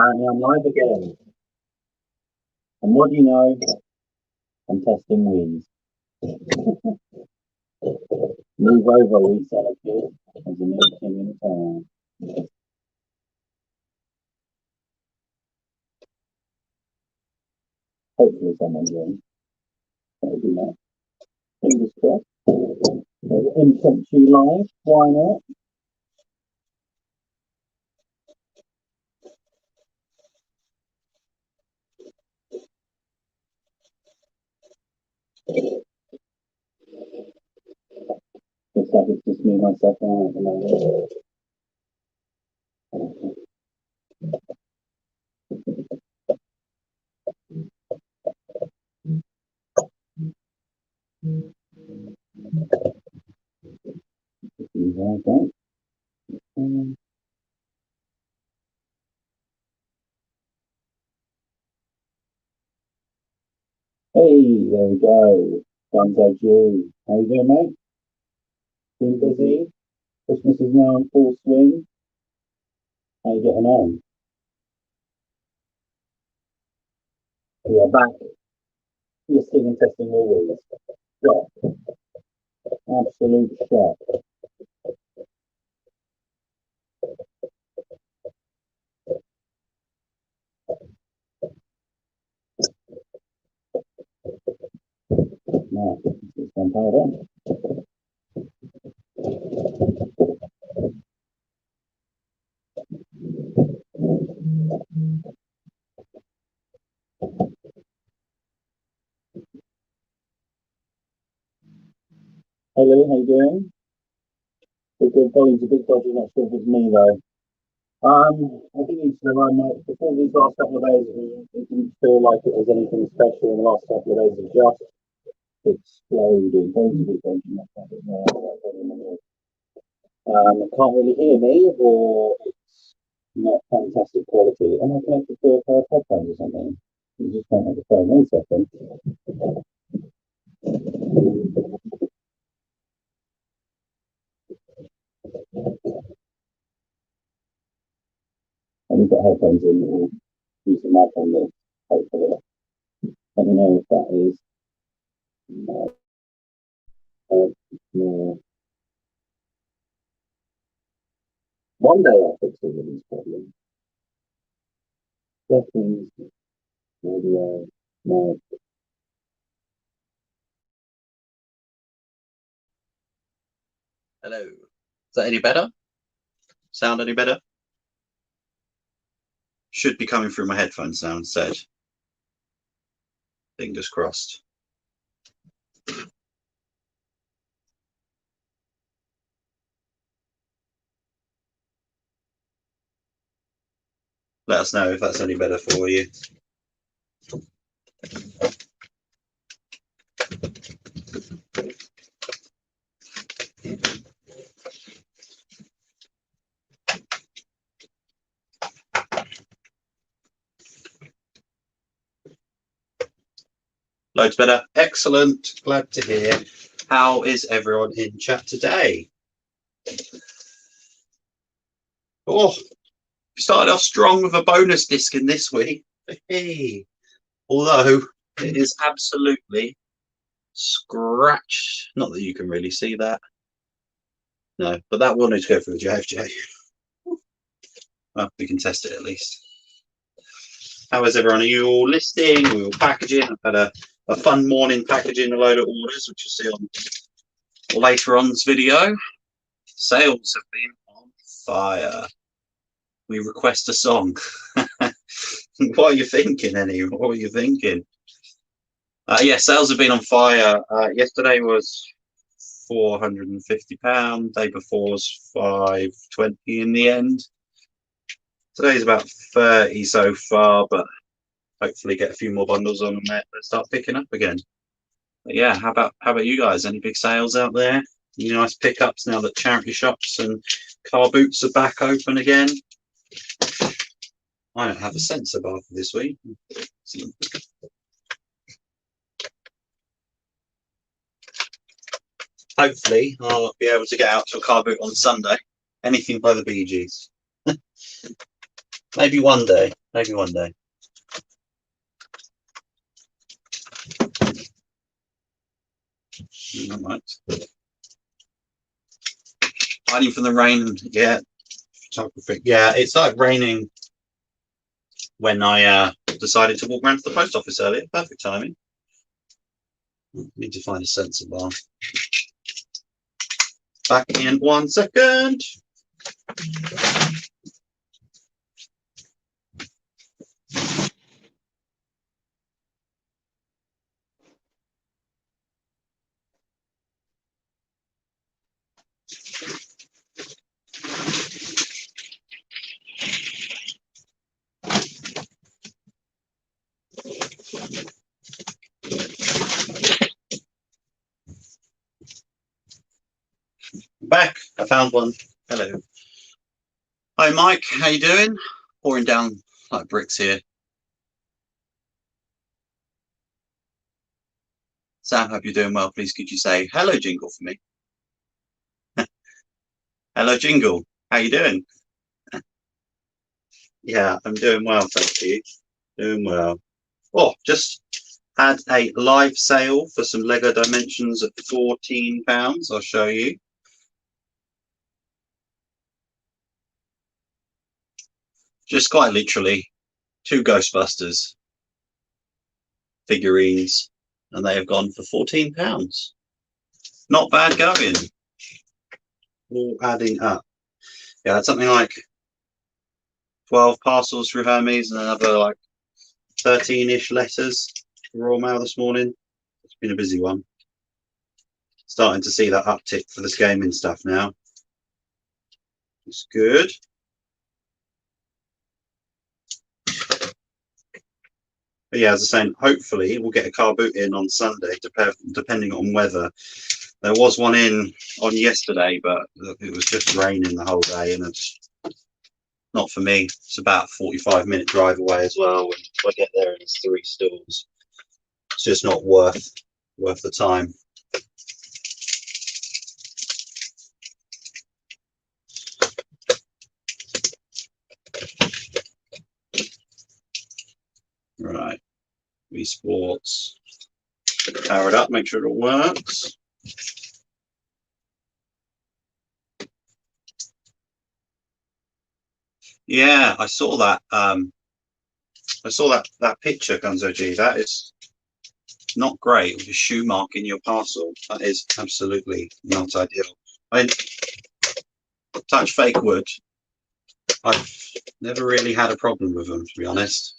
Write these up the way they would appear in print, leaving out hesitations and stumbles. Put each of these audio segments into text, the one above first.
Apparently I'm live again. And what do you know? I'm testing wheeze. Move over, we sell a kid. There's a new king in town. Hopefully someone's in. That would be nice. Fingers crossed. Impromptu live, why not? Looks like it's just me, myself, and I at the moment. Hey, there we go. Gunzo G. How you doing, mate? Been busy? Christmas is now in full swing. How you getting on? We are back. Listing and testing all wheels. Shock. Absolute shock. Now, it's one powered on. Hey Lou, how you doing? Good, volume's a bit dodgy, not sure if it's me though. I think it's the right note. Before these last couple of days, it didn't feel like it was anything special. In the last couple of days, it just exploded. Volume's a bit dodgy, not sure if it's me. Can't really hear me, or it's not fantastic quality. Am I connected to a pair of headphones or something? You just can't have the phone. 1 second. And you've got headphones in, or use the mic on this, hopefully. Let me know if that is more. One day I'll fix all of these problems. Settings, audio, mic. Hello. Is that any better? Sound any better? Should be coming through my headphones now instead. Fingers crossed. Let us know if that's any better for you. Loads better. Excellent. Glad to hear. How is everyone in chat today? Oh, we started off strong with a bonus disc in this week. Hey, although it is absolutely scratched. Not that you can really see that. No, but that will need to go through the JFJ. Well, we can test it at least. How is everyone? Are you all listing? Are we all packaging? I've had a fun morning packaging a load of orders, which you'll see on later on this video. Sales have been on fire. We request a song. What are you thinking, Annie? What were you thinking? Yeah, sales have been on fire. Yesterday was £450. Day before was £520 in the end. Today's about 30 so far, but hopefully get a few more bundles on and they start picking up again. But yeah, how about you guys? Any big sales out there? Any nice pickups now that charity shops and car boots are back open again? I don't have a sensor bar for this week. Hopefully, I'll be able to get out to a car boot on Sunday. Anything by the Bee Gees. Maybe one day. Maybe one day. Right. Hiding from the rain. Yeah. Photography. Yeah, it started raining when I decided to walk around to the post office earlier. Perfect timing. Need to find a sensor bar. Back in 1 second. Back. I found one. Hello. Hi, Mike. How you doing? Pouring down like bricks here. Sam, hope you're doing well. Please could you say hello, Jingle, for me? Hello, Jingle. How you doing? Yeah, I'm doing well, thank you. Doing well. Oh, just had a live sale for some Lego Dimensions at £14. I'll show you. Just quite literally 2 Ghostbusters figurines, and they have gone for £14. Not bad going. All adding up. Yeah, I had something like 12 parcels through Hermes and another like 13-ish letters for Royal Mail this morning. It's been a busy one. Starting to see that uptick for this gaming stuff now. It's good. But yeah, as I was saying, hopefully we'll get a car boot in on Sunday, depending on weather. There was one in on yesterday, but it was just raining the whole day, and it's not for me. It's about a 45-minute drive away as well. And if I get there and it's 3 stalls, it's just not worth the time. Right, Wii Sports. Power it up, make sure it all works. Yeah, I saw that. I saw that picture, Gunzo G. That is not great with a shoe mark in your parcel. That is absolutely not ideal. I mean, touch fake wood. I've never really had a problem with them, to be honest.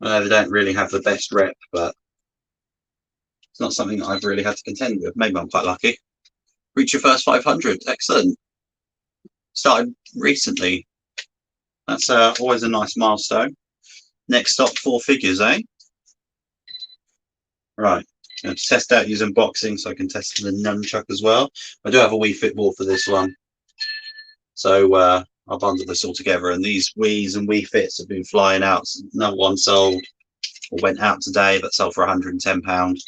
I know they don't really have the best rep, but it's not something that I've really had to contend with. Maybe I'm quite lucky. Reach your first 500. Excellent. Started recently. That's always a nice milestone. Next stop, 4 figures, eh? Right. Going to test out using boxing so I can test the nunchuck as well. I do have a Wii Fit ball for this one. So I'll bundle this all together. And these Wiis and Wii Fits have been flying out. Another one sold or went out today that sold for £110.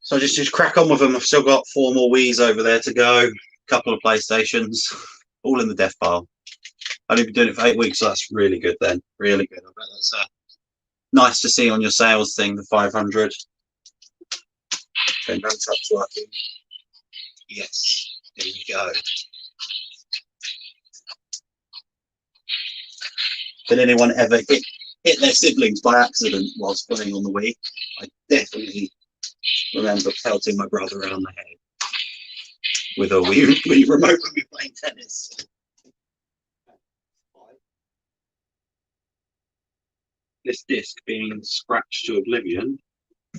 So just crack on with them. I've still got 4 more Wiis over there to go. A couple of PlayStations, all in the death pile. I've only been doing it for 8 weeks, so that's really good then. Really good. I bet that's nice to see on your sales thing, the 500. Okay, nunchuck's working. Yes, there we go. Did anyone ever hit their siblings by accident whilst playing on the Wii? I definitely remember pelting my brother around the head with a Wii remote when we were playing tennis. This disc being scratched to oblivion,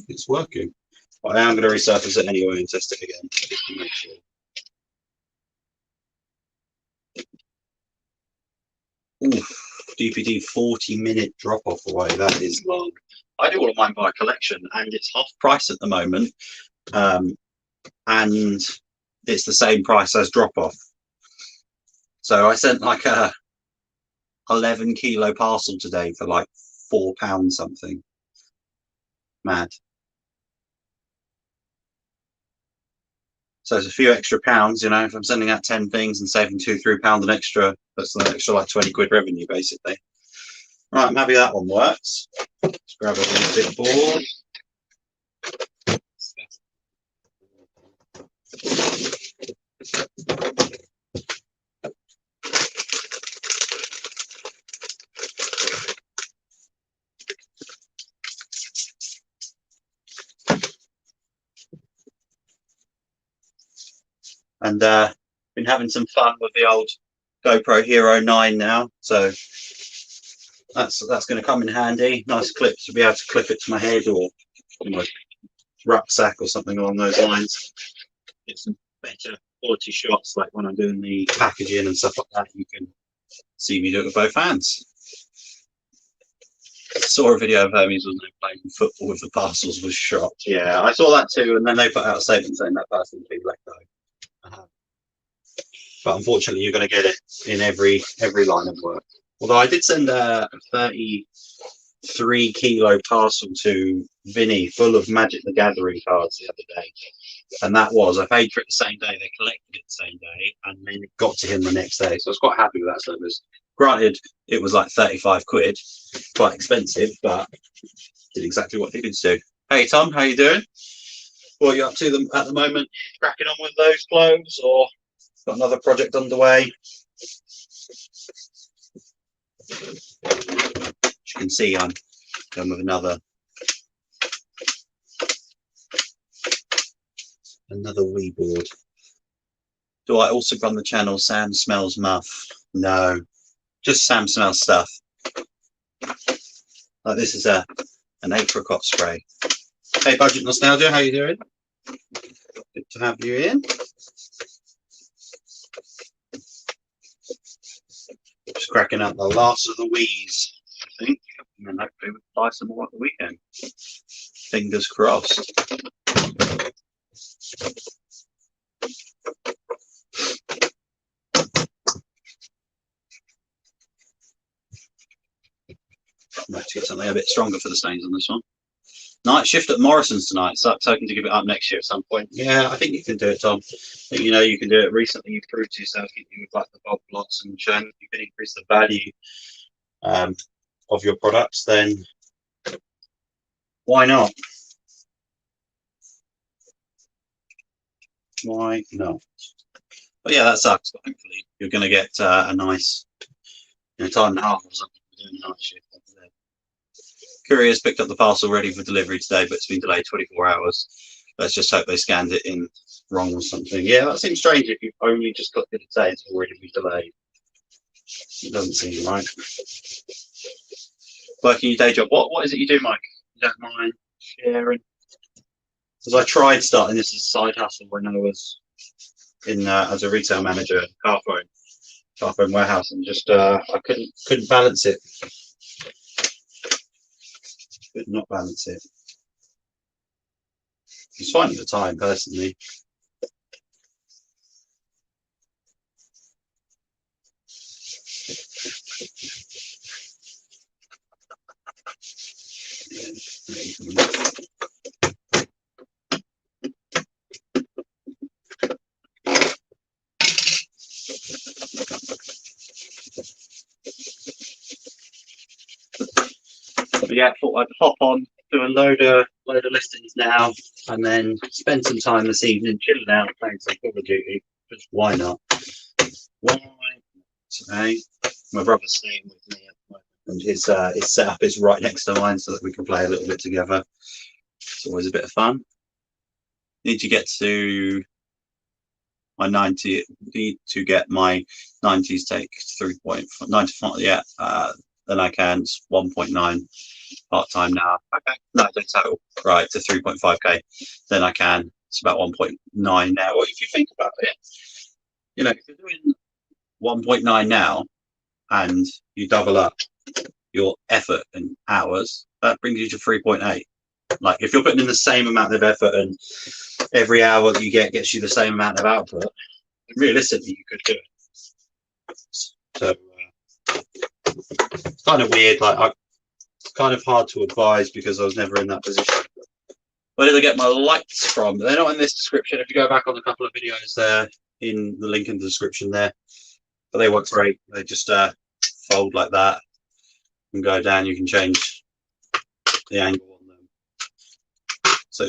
it's working. But I am going to resurface it anyway and test it again just to make sure. Oof, DPD 40-minute drop-off away. That is long. I do all of mine by collection, and it's half price at the moment. And it's the same price as drop-off. So I sent like a 11-kilo parcel today for like £4 something. Mad. So it's a few extra pounds, you know, if I'm sending out 10 things and saving £2-3 an extra, that's an extra like 20 quid revenue basically. Right, maybe that one works. Let's grab a little bit board. And been having some fun with the old GoPro Hero 9 now, so that's going to come in handy. Nice clips to be able to clip it to my head or my rucksack or something along those lines. Get some better quality shots, like when I'm doing the packaging and stuff like that. You can see me do it with both hands. I saw a video of Hermes was playing football with the parcels was shocked. Yeah, I saw that too, and then they put out a statement saying that person's been let go. But unfortunately, you're going to get it in every line of work. Although I did send a 33 kilo parcel to Vinny full of Magic the Gathering cards the other day. And that was, I paid for it the same day, they collected it the same day, and then it got to him the next day. So I was quite happy with that service. Granted, it was like 35 quid, quite expensive, but did exactly what needed to do. Hey Tom, how you doing? What are you up to them at the moment? Cracking on with those clothes, or got another project underway? As you can see, I'm going with another wee board. Do I also run the channel Sam Smells Muff? No, just Sam Smells stuff. Like this is an apricot spray. Hey Budget Nostalgia, how you doing? Good to have you in. Just cracking up the last of the wees, I think, and then hopefully we'll buy some more at the weekend. Fingers crossed. Might get something a bit stronger for the stains on this one. Night shift at Morrison's tonight, so I'm hoping to give it up next year at some point. Yeah, I think you can do it, Tom. I think you know you can do it. Recently, you've proved to yourself you with like the bulk lots and shown you can increase the value of your products. Then why not? Why not? But yeah, that sucks. But hopefully, you're going to get a nice time and a half or something for doing the night shift. Courier's picked up the parcel ready for delivery today, but it's been delayed 24 hours. Let's just hope they scanned it in wrong or something. Yeah, that seems strange if you've only just got it today, it's already been delayed. It doesn't seem right. Working your day job. What is it you do, Mike? You don't mind sharing? Because I tried starting this as a side hustle when I was in as a retail manager at Carphone Warehouse, and just I couldn't balance it. Could not balance it. It's fine at the time, personally. But yeah, I thought I'd hop on, do a load of listings now, and then spend some time this evening chilling out, playing some Call of Duty. Just why not? Why today? My brother's staying with me at the moment, and his setup is right next to mine, so that we can play a little bit together. It's always a bit of fun. Need to get to my 90. Need to get my 90s take 3.95. Yeah. Then I can. It's 1.9 part-time now. Okay. No, the total. Right, to 3.5k. Then I can. It's about 1.9 now. Well, if you think about it, you know, if you're doing 1.9 now and you double up your effort and hours, that brings you to 3.8. Like if you're putting in the same amount of effort and every hour that you get gets you the same amount of output, realistically you could do it. So it's kind of weird. Like it's kind of hard to advise because I was never in that position. Where did I get my lights from? They're not in this description. If you go back on a couple of videos there, in the link in the description there, but they work great. They just fold like that and go down. You can change the angle on them, so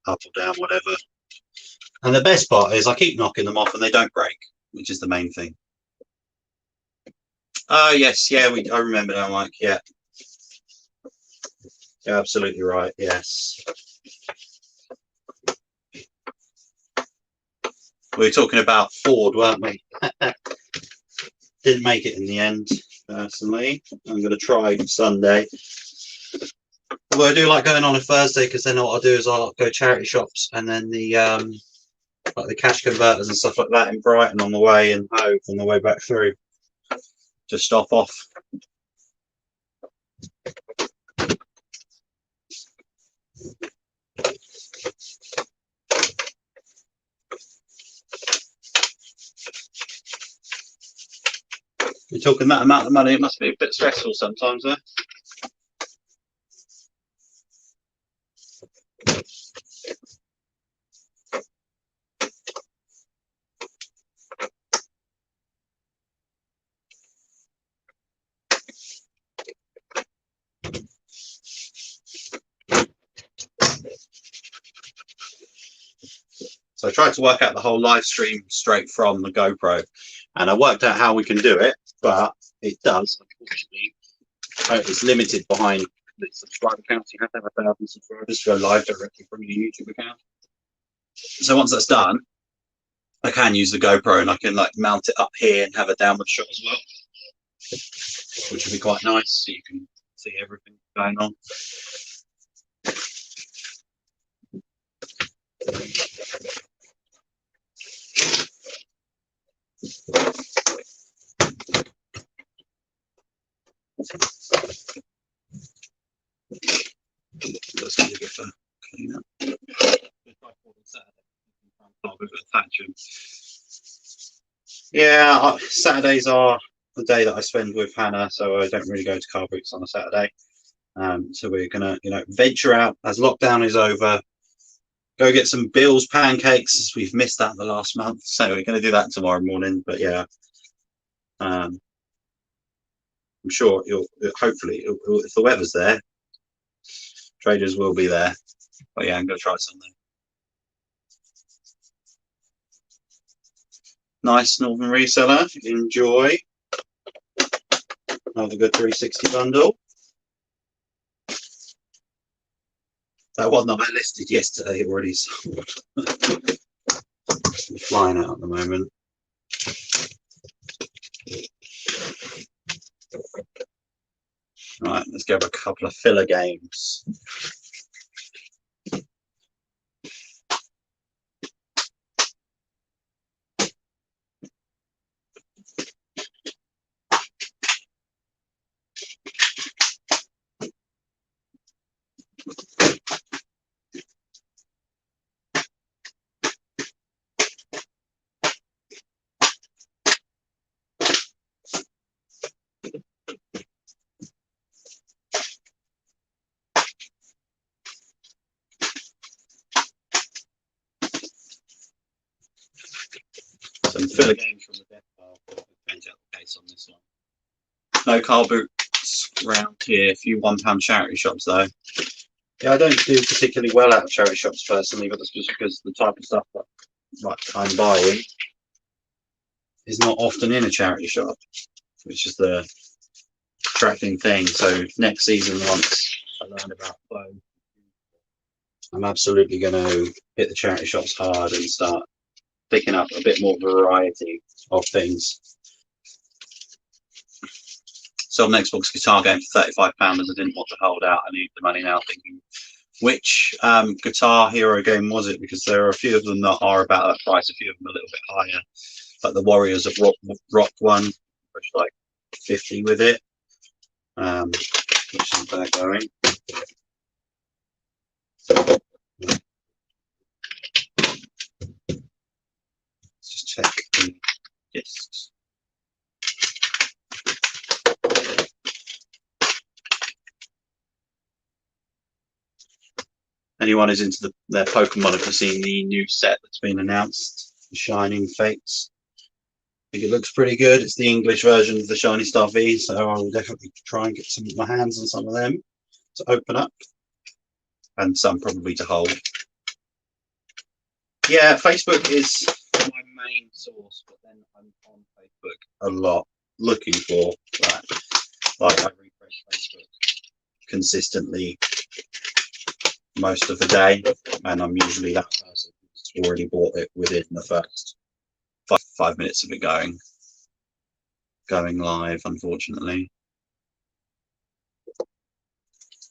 up or down, whatever. And the best part is I keep knocking them off and they don't break, which is the main thing. Oh yes, yeah, I remember now, Mike. Yeah, you're absolutely right. Yes, we were talking about Ford, weren't we? Didn't make it in the end. Personally, I'm going to try Sunday. Although I do like going on a Thursday, because then what I'll do is I'll go charity shops and then the like the cash converters and stuff like that in Brighton on the way, and Hove on the way back through. Just stop off. You're talking that amount of money, it must be a bit stressful sometimes, eh? So I tried to work out the whole live stream straight from the GoPro, and I worked out how we can do it, but it does, unfortunately, it's limited behind the subscriber counts. You have to have 1,000 subscribers to go live directly from your YouTube account. So once that's done, I can use the GoPro and I can like mount it up here and have a downward shot as well, which would be quite nice, so you can see everything going on. Let's give it a clean up. Yeah, Saturdays are the day that I spend with Hannah, so I don't really go to car boots on a Saturday. So we're gonna, venture out as lockdown is over. Go get some Bill's pancakes. We've missed that the last month, so we're gonna do that tomorrow morning. But yeah, I'm sure hopefully, if the weather's there, traders will be there. But yeah, I'm gonna try something. Nice Northern reseller. Enjoy. Another good 360 bundle. That one that I listed yesterday already sold. Flying out at the moment. Right, let's go over a couple of filler games. Some filler games from the death pile. Change out the case on this one. No car boots around here. A few £1 charity shops though. Yeah, I don't do particularly well out of charity shops personally, but that's just because the type of stuff that I'm buying is not often in a charity shop, which is the attracting thing. So next season, once I learn about clothes, I'm absolutely going to hit the charity shops hard and start picking up a bit more variety of things. Sold an Xbox guitar game for £35 as I didn't want to hold out. I need the money now, thinking which Guitar Hero game was it, because there are a few of them that are about that price, a few of them a little bit higher, like the Warriors of Rock one, which is like 50 with it, which is there going. Let's just check the discs. anyone who's into their Pokemon have seen the new set that's been announced, the Shining Fates. I think it looks pretty good. It's the English version of the Shiny Star V, so I will definitely try and get my hands on some of them to open up, and some probably to hold. Yeah, Facebook is my main source, but then I'm on Facebook a lot looking for that. Like, I refresh Facebook consistently most of the day, and I'm usually that person who's already bought it within the first 5 minutes of it going live, unfortunately.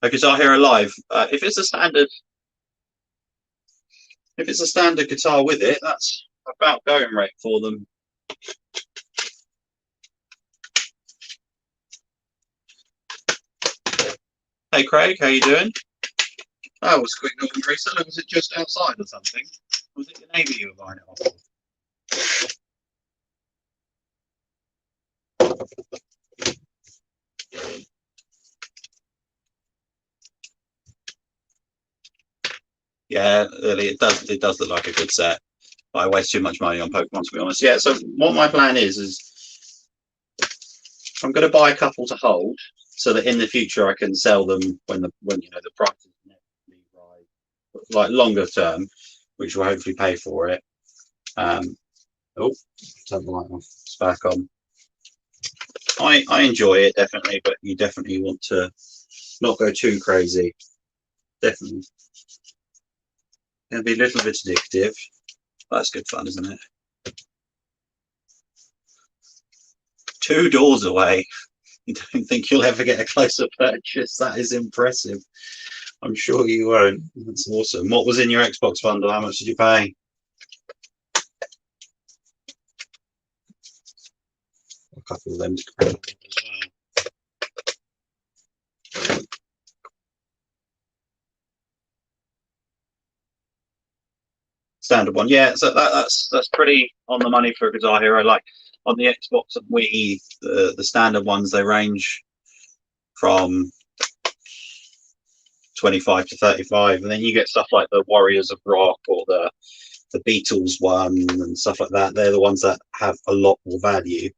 Guitar Hero Live, if it's a standard guitar with it, that's about going rate for them. Hey Craig, how you doing? That was quick Northern Reseller. Was it just outside or something? Was it the Navy you were buying it off of? Yeah, it does look like a good set. But I waste too much money on Pokemon, to be honest. Yeah, so what my plan is I'm going to buy a couple to hold, so that in the future I can sell them when you know the price is right, like longer term, which will hopefully pay for it. Oh, turn the light off. It's back on. I enjoy it definitely, but you definitely want to not go too crazy. Definitely, it'll be a little bit addictive. That's good fun, isn't it? 2 doors away. You don't think you'll ever get a closer purchase? That is impressive. I'm sure you won't. That's awesome. What was in your Xbox bundle? How much did you pay? A couple of them to compare as well. Standard one, yeah. So that's pretty on the money for a Guitar Hero. Like on the Xbox and Wii, the standard ones, they range from 25 to 35, and then you get stuff like the Warriors of Rock or the Beatles one and stuff like that. They're the ones that have a lot more value.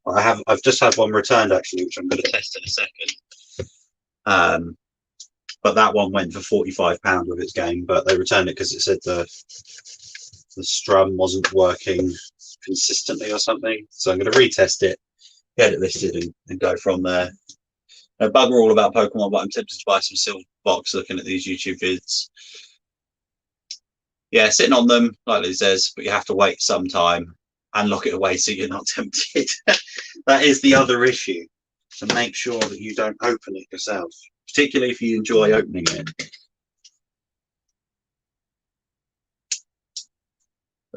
I've just had one returned actually, which I'm going to test in a second. But that one went for £45 with its game, but they returned it because it said the strum wasn't working consistently or something. So I'm going to retest it, get it listed, and go from there. No bugger all about Pokemon, but I'm tempted to buy some silver box looking at these YouTube vids. Yeah, sitting on them, like Liz says, but you have to wait some time and lock it away so you're not tempted. That is the other issue. So make sure that you don't open it yourself, particularly if you enjoy opening it.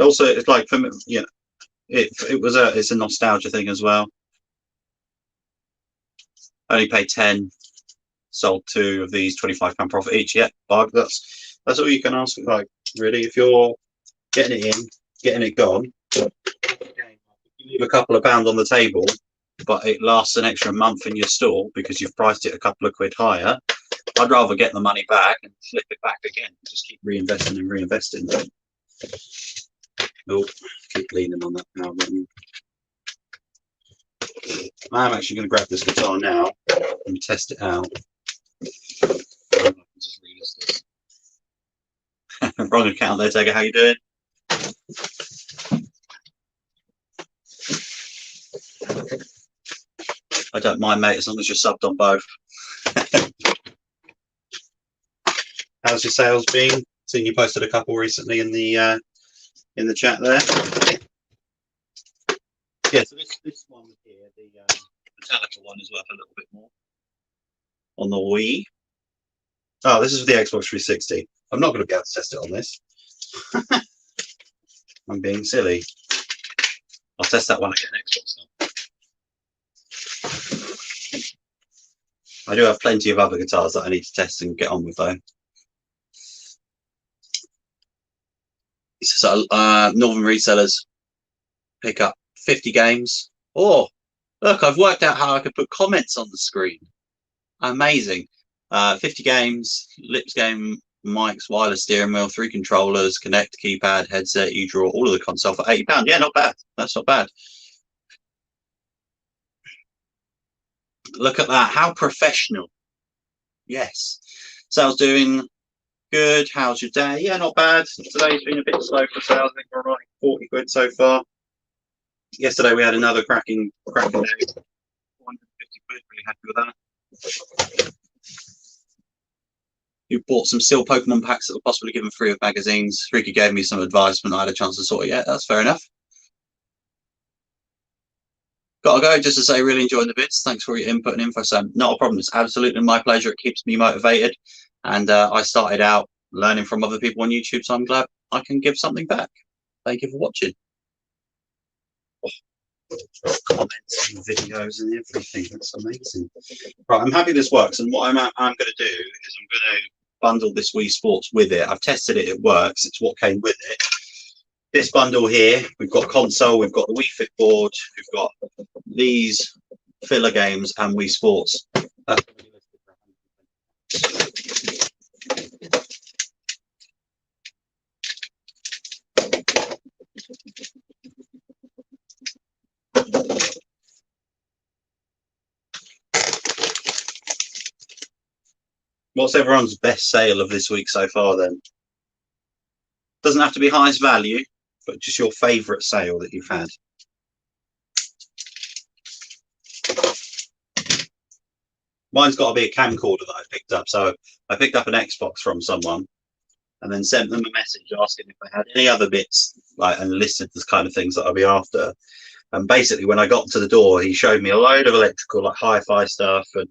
Also, it's like for me, you know, it's a nostalgia thing as well. Only paid 10, sold 2 of these, £25 profit each. Yeah, bug. That's all you can ask. Like, really, if you're getting it in, getting it gone, you leave a couple of pounds on the table, but it lasts an extra month in your store because you've priced it a couple of quid higher. I'd rather get the money back and flip it back again. Just keep reinvesting and reinvesting. Oh, keep leaning on that power button. I'm actually going to grab this guitar now and test it out. Just relist this. Wrong account there, Tiger. How you doing? I don't mind, mate, as long as you're subbed on both. How's your sales been? Seen you posted a couple recently in the chat there. Yeah, so this one here, the Metallica one, is worth a little bit more on the Wii. Oh, this is for the Xbox 360. I'm not going to be able to test it on this. I'm being silly. I'll test that one again Xbox now. I do have plenty of other guitars that I need to test and get on with though. So Northern Resellers pick up 50 games. Oh, look, I've worked out how I could put comments on the screen. Amazing. 50 games, Lips game mics, wireless steering wheel, 3 controllers, Connect, keypad, headset, eDraw, all of the console for £80. Yeah, not bad. That's not bad. Look at that. How professional. Yes. Sales doing good. How's your day? Yeah, not bad. Today's been a bit slow for sales. I think we're on 40 quid so far. Yesterday we had another cracking day. 450 quid. Really happy with that. You bought some Seal Pokemon packs that were possibly given free of magazines. Ricky gave me some advice when I had a chance to sort it. Yeah, that's fair enough. Gotta go, just to say, really enjoying the bits. Thanks for your input and info, Sam. Not a problem. It's absolutely my pleasure. It keeps me motivated. And I started out learning from other people on YouTube, so I'm glad I can give something back. Thank you for watching. Comments and videos and everything. That's amazing. Right, I'm happy this works. And what I'm going to do is I'm going to bundle this Wii Sports with it. I've tested it. It works. It's what came with it. This bundle here, we've got console, we've got the Wii Fit board, we've got these filler games and Wii Sports. What's everyone's best sale of this week so far then? Doesn't have to be highest value, but just your favourite sale that you've had. Mine's got to be a camcorder that I picked up. So I picked up an Xbox from someone and then sent them a message asking if they had any other bits, like, and listed the kind of things that I'll be after. And basically, when I got to the door, he showed me a load of electrical, like hi-fi stuff, and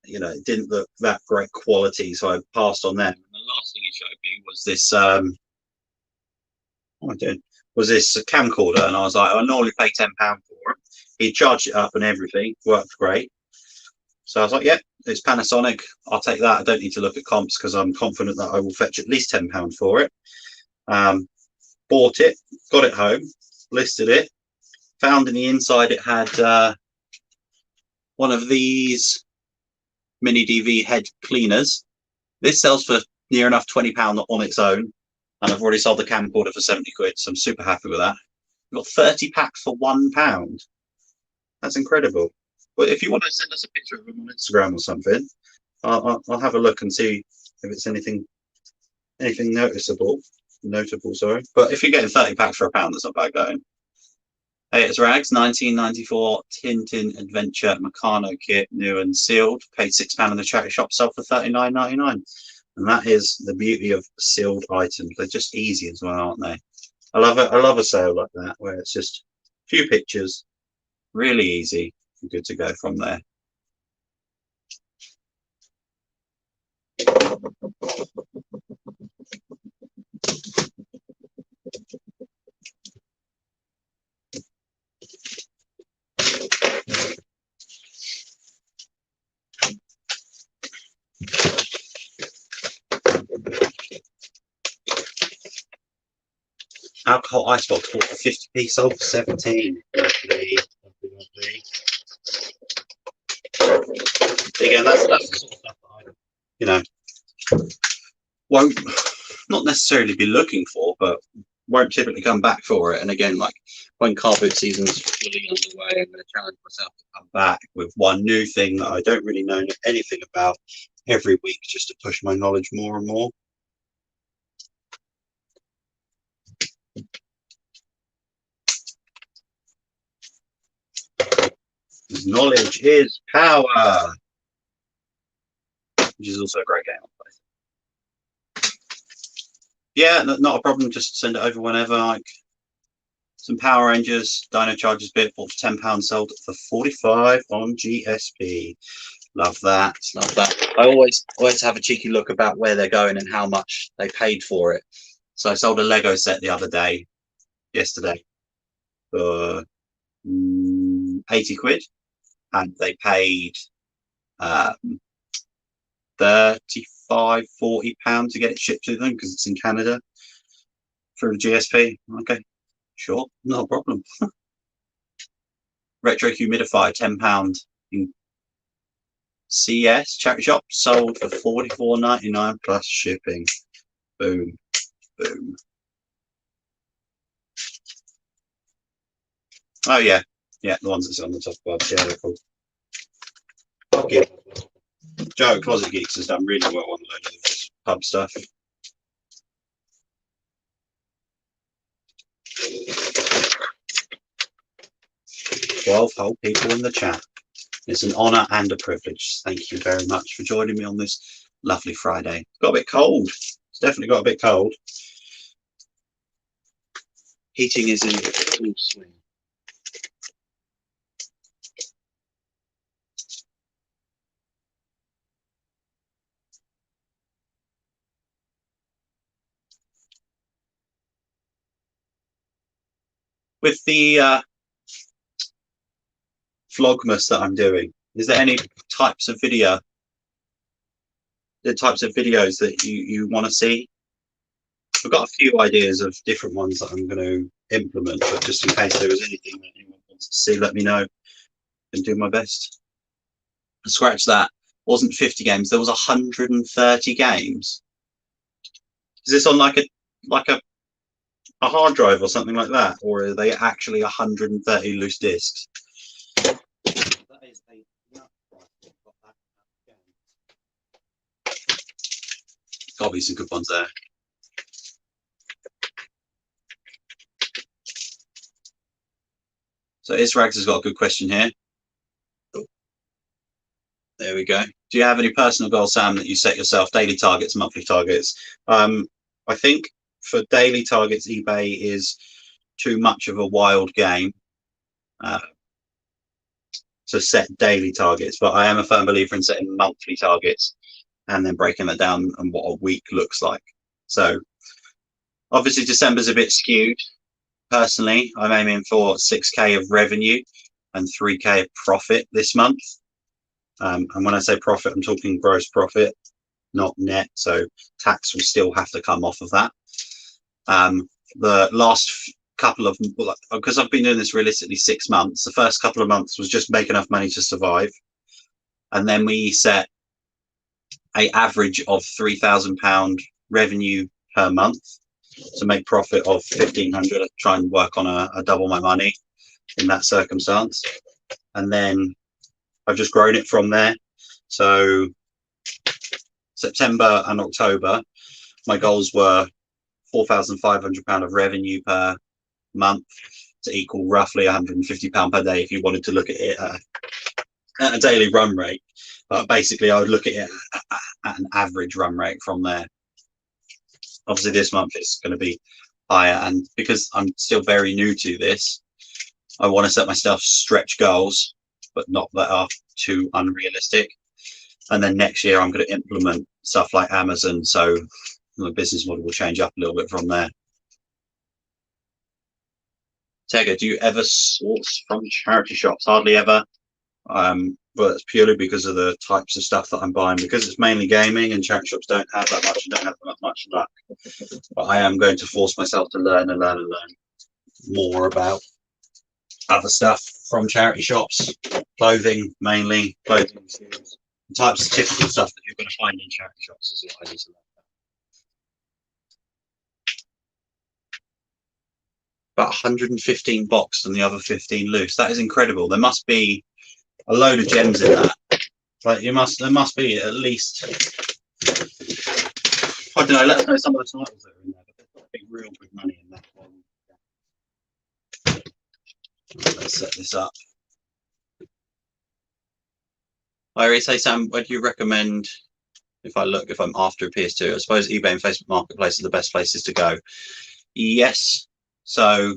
you know, it didn't look that great quality, so I passed on them. And the last thing he showed me was this. What I did was this camcorder, and I was like, I normally pay £10 for it. He charged it up and everything, worked great. So I was like, yeah, it's Panasonic. I'll take that. I don't need to look at comps because I'm confident that I will fetch at least £10 for it. Bought it, got it home, listed it, found in the inside it had one of these mini DV head cleaners. This sells for near enough £20 on its own, and I've already sold the camcorder for 70 quid, so I'm super happy with that. We've got 30 packs for £1. That's incredible. But if you want to send us a picture of them on Instagram or something, I'll have a look and see if it's anything notable. Sorry. But if you're getting 30 packs for £1, that's not bad going. Hey, it's Rags, 1994 Tintin Adventure Meccano kit, new and sealed. Paid £6 in the charity shop, sold for $39.99. And that is the beauty of sealed items. They're just easy as well, aren't they? I love it. I love a sale like that where it's just a few pictures, really easy, and good to go from there. Alcohol icebox bought for 50p, sold for 17. Lovely, lovely. Again, that's the sort of stuff that I, you know, won't not necessarily be looking for, but won't typically come back for it. And again, like when car boot season's fully underway, I'm going to challenge myself to come back with one new thing that I don't really know anything about every week, just to push my knowledge more and more. Knowledge is power, which is also a great game. Yeah, not a problem. Just send it over whenever. Like some Power Rangers, Dino Chargers bit, bought for £10, sold for 45 on GSP. Love that. Love that. I always have a cheeky look about where they're going and how much they paid for it. So I sold a Lego set the other day, yesterday, for 80 quid, and they paid 35, £40 to get it shipped to them because it's in Canada through GSP. Okay, sure, no problem. Retro humidifier, £10. CS charity shop sold for $44.99 plus shipping. Boom, boom. Oh yeah, yeah, the ones that's on the top of yeah, they're cool. Okay. Joe Closet Geeks has done really well on a load of this pub stuff. Whole people in the chat. It's an honour and a privilege. Thank you very much for joining me on this lovely Friday. Got a bit cold. It's definitely got a bit cold. Heating is in full swing. With the Vlogmas that I'm doing, is there any types of videos that you want to see? I've got a few ideas of different ones that I'm going to implement, but just in case there was anything that anyone wants to see, let me know and do my best. Scratch that. Wasn't 50 games, there was 130 games. Is this on like a hard drive or something like that, or are they actually 130 loose discs? Gotta be some good ones there. So Isrags has got a good question here. There we go. Do you have any personal goals, Sam, that you set yourself? Daily targets, monthly targets? I think for daily targets, eBay is too much of a wild game to set daily targets, but I am a firm believer in setting monthly targets and then breaking that down and what a week looks like. So obviously December's a bit skewed. Personally, I'm aiming for 6k of revenue and 3k of profit this month. And when I say profit, I'm talking gross profit, not net. So tax will still have to come off of that. The last couple of, because I've been doing this realistically 6 months, the first couple of months was just make enough money to survive. And then we set an average of £3,000 revenue per month to make profit of 1,500. I try and work on a double my money in that circumstance. And then I've just grown it from there. So September and October, my goals were £4,500 of revenue per month to equal roughly £150 per day if you wanted to look at it at a daily run rate. But basically, I would look at it at an average run rate from there. Obviously, this month it's going to be higher. And because I'm still very new to this, I want to set myself stretch goals, but not that are too unrealistic. And then next year, I'm going to implement stuff like Amazon. So the business model will change up a little bit from there. Tega, do you ever source from charity shops? Hardly ever. But it's purely because of the types of stuff that I'm buying, because it's mainly gaming and charity shops don't have that much and don't have that much luck. But I am going to force myself to learn more about other stuff from charity shops, clothing mainly, clothing, the types of typical stuff that you're going to find in charity shops is what I need to learn about. 115 boxed and the other 15 loose. That is incredible. There must be a load of gems in that. Like there must be at least, I don't know, let us know some of the titles that are in there, but there's got to be real good money in that one. Let's set this up. I already say, Sam, what do you recommend if I'm after a PS2? I suppose eBay and Facebook Marketplace are the best places to go. Yes. So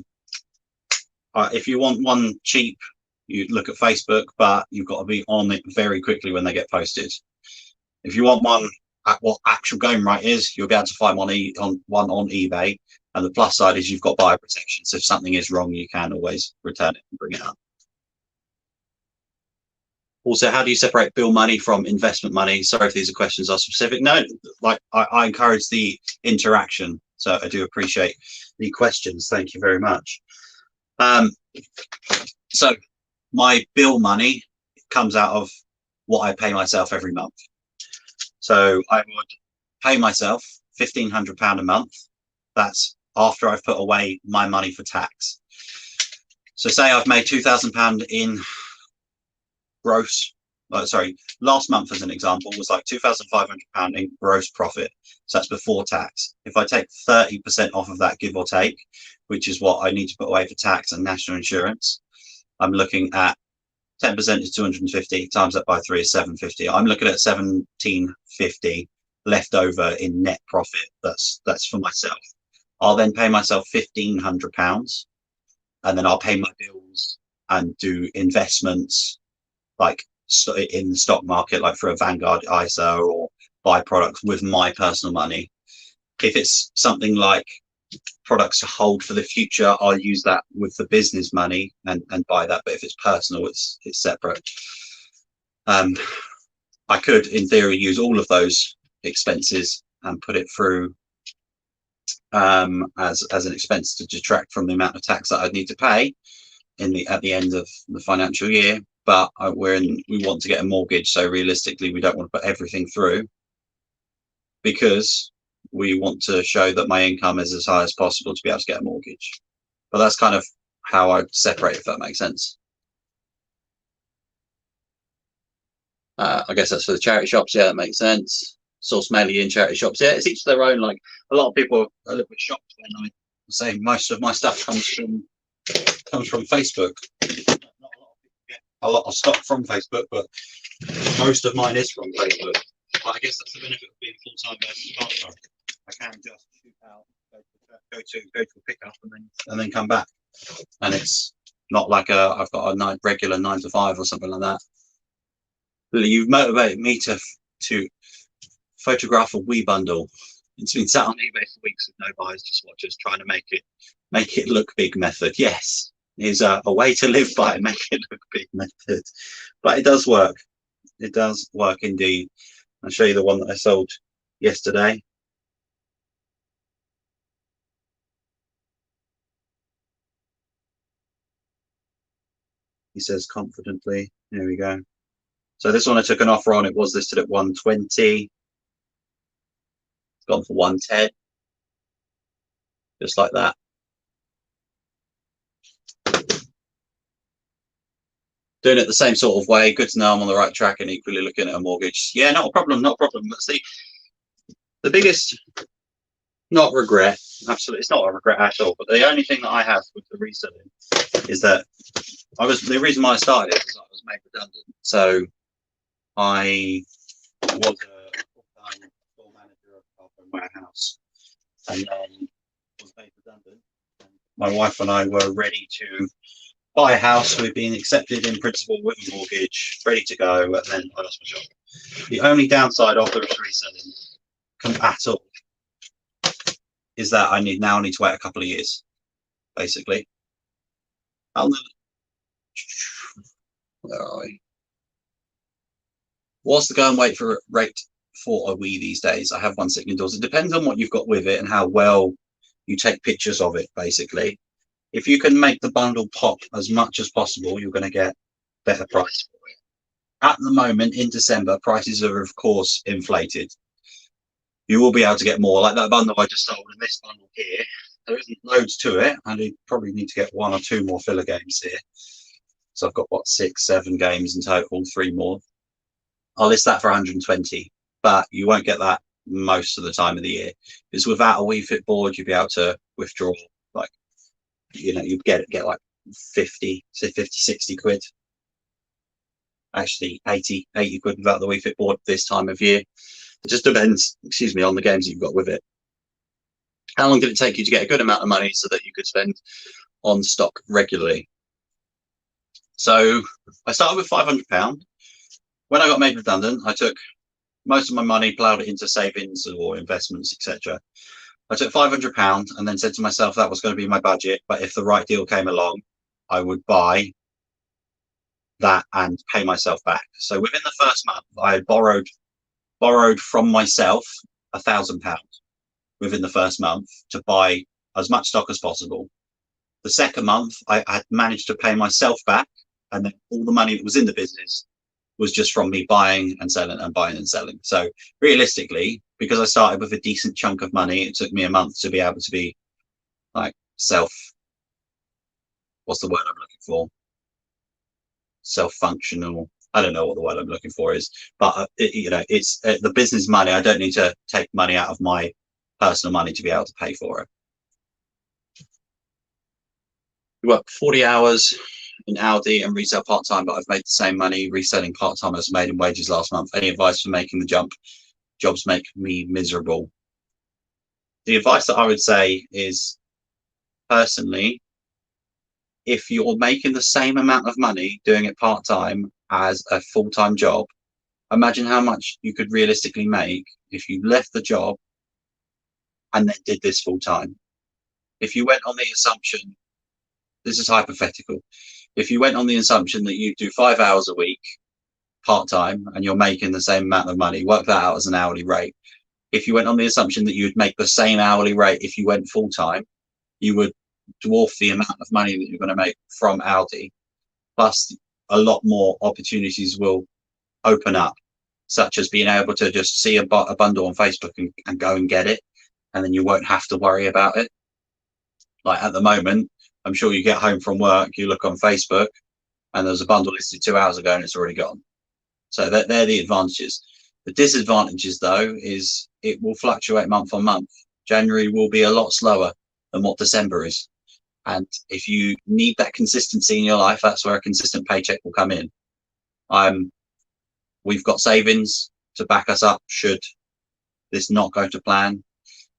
if you want one cheap, you look at Facebook, but you've got to be on it very quickly when they get posted. If you want one at what actual game right is, you'll be able to find one on eBay. And the plus side is you've got buyer protection. So if something is wrong, you can always return it and bring it up. Also, how do you separate bill money from investment money? Sorry if these are questions are specific. No, like I encourage the interaction. So I do appreciate the questions. Thank you very much. So my bill money comes out of what I pay myself every month. So I would pay myself £1,500 a month. That's after I've put away my money for tax. So say I've made £2,000 in gross. Last month as an example was like £2,500 in gross profit. So that's before tax. If I take 30% off of that, give or take, which is what I need to put away for tax and national insurance, I'm looking at 10% is 250, times that by 3 is 750. I'm looking at 1750 left over in net profit. That's for myself. I'll then pay myself £1,500, and then I'll pay my bills and do investments like in the stock market, like for a Vanguard ISA, or buy products with my personal money. If it's something like products to hold for the future, I'll use that with the business money and buy that. But if it's personal, it's separate. I could, in theory, use all of those expenses and put it through as an expense to detract from the amount of tax that I'd need to pay at the end of the financial year. But we want to get a mortgage, so realistically, we don't want to put everything through, because we want to show that my income is as high as possible to be able to get a mortgage. But that's kind of how I separate, if that makes sense. I guess that's for the charity shops. Yeah, that makes sense. Source mainly in charity shops. Yeah, it's each their own. Like, a lot of people are a little bit shocked when I say most of my stuff comes from Facebook. Not a lot of people get a lot of stuff from Facebook, but most of mine is from Facebook. But I guess that's the benefit of being full-time versus part-time. I can just shoot out, go to a pickup, and then come back, and it's not like I've got a regular 9 to 5 or something like that. You've motivated me to photograph a wee bundle. It's been sat on eBay for weeks with no buyers, just watchers, trying to make it look big method. Yes, is a way to live by, make it look big method, but it does work. It does work indeed. I'll show you the one that I sold yesterday. He says confidently. There we go. So this one I took an offer on. It was listed at 120. It's gone for 110. Just like that. Doing it the same sort of way. Good to know I'm on the right track, and equally looking at a mortgage. Yeah, not a problem, not a problem. But see, the biggest, not regret, absolutely, it's not a regret at all, but the only thing that I have with the reselling is that the reason why I started it was I was made redundant. So I was a full-time store manager of a warehouse, and then was made redundant. My wife and I were ready to buy a house. We'd been accepted in principle with a mortgage, ready to go, and then I lost my job. The only downside of the reselling at all is that I now need to wait a couple of years, basically. Where are we? What's the go and wait for rate for a wee these days? I have one sitting indoors. It depends on what you've got with it and how well you take pictures of it, basically. If you can make the bundle pop as much as possible, you're going to get better price for it. At the moment, in December, prices are, of course, inflated. You will be able to get more. Like that bundle I just sold, and this bundle here, there isn't loads to it. I probably need to get 1 or 2 more filler games here. So I've got, what, 6, 7 games in total, 3 more. I'll list that for 120, but you won't get that most of the time of the year. Because without a Wii Fit board, you'd be able to withdraw, like, you'd get like 50, 60 quid. Actually, 80 quid without the Wii Fit board this time of year. It just depends, on the games you've got with it. How long did it take you to get a good amount of money so that you could spend on stock regularly? So I started with £500. When I got made redundant, I took most of my money, ploughed it into savings or investments, etc. I took £500 and then said to myself that was going to be my budget, but if the right deal came along, I would buy that and pay myself back. So within the first month, I had borrowed from myself £1,000 within the first month to buy as much stock as possible. The second month, I had managed to pay myself back, and then all the money that was in the business was just from me buying and selling and buying and selling. So realistically, because I started with a decent chunk of money, it took me a month to be able to be like what's the word I'm looking for? Self-functional. I don't know what the word I'm looking for is, but it's the business money. I don't need to take money out of my personal money to be able to pay for it. We work 40 hours in Aldi and resell part-time, but I've made the same money reselling part-time as I made in wages last month. Any advice for making the jump? Jobs make me miserable. The advice that I would say is, personally, if you're making the same amount of money doing it part-time as a full-time job, imagine how much you could realistically make if you left the job and then did this full-time. If you went on the assumption, this is hypothetical, if you went on the assumption that you do 5 hours a week part-time and you're making the same amount of money, work that out as an hourly rate. If you went on the assumption that you'd make the same hourly rate if you went full-time, you would dwarf the amount of money that you're going to make from Aldi. Plus, a lot more opportunities will open up, such as being able to just see a bundle on Facebook and go and get it, and then you won't have to worry about it. Like at the moment, I'm sure you get home from work, you look on Facebook, and there's a bundle listed 2 hours ago and it's already gone. So they're the advantages. The disadvantages, though, is it will fluctuate month on month. January will be a lot slower than what December is. And if you need that consistency in your life, that's where a consistent paycheck will come in. We've got savings to back us up should this not go to plan.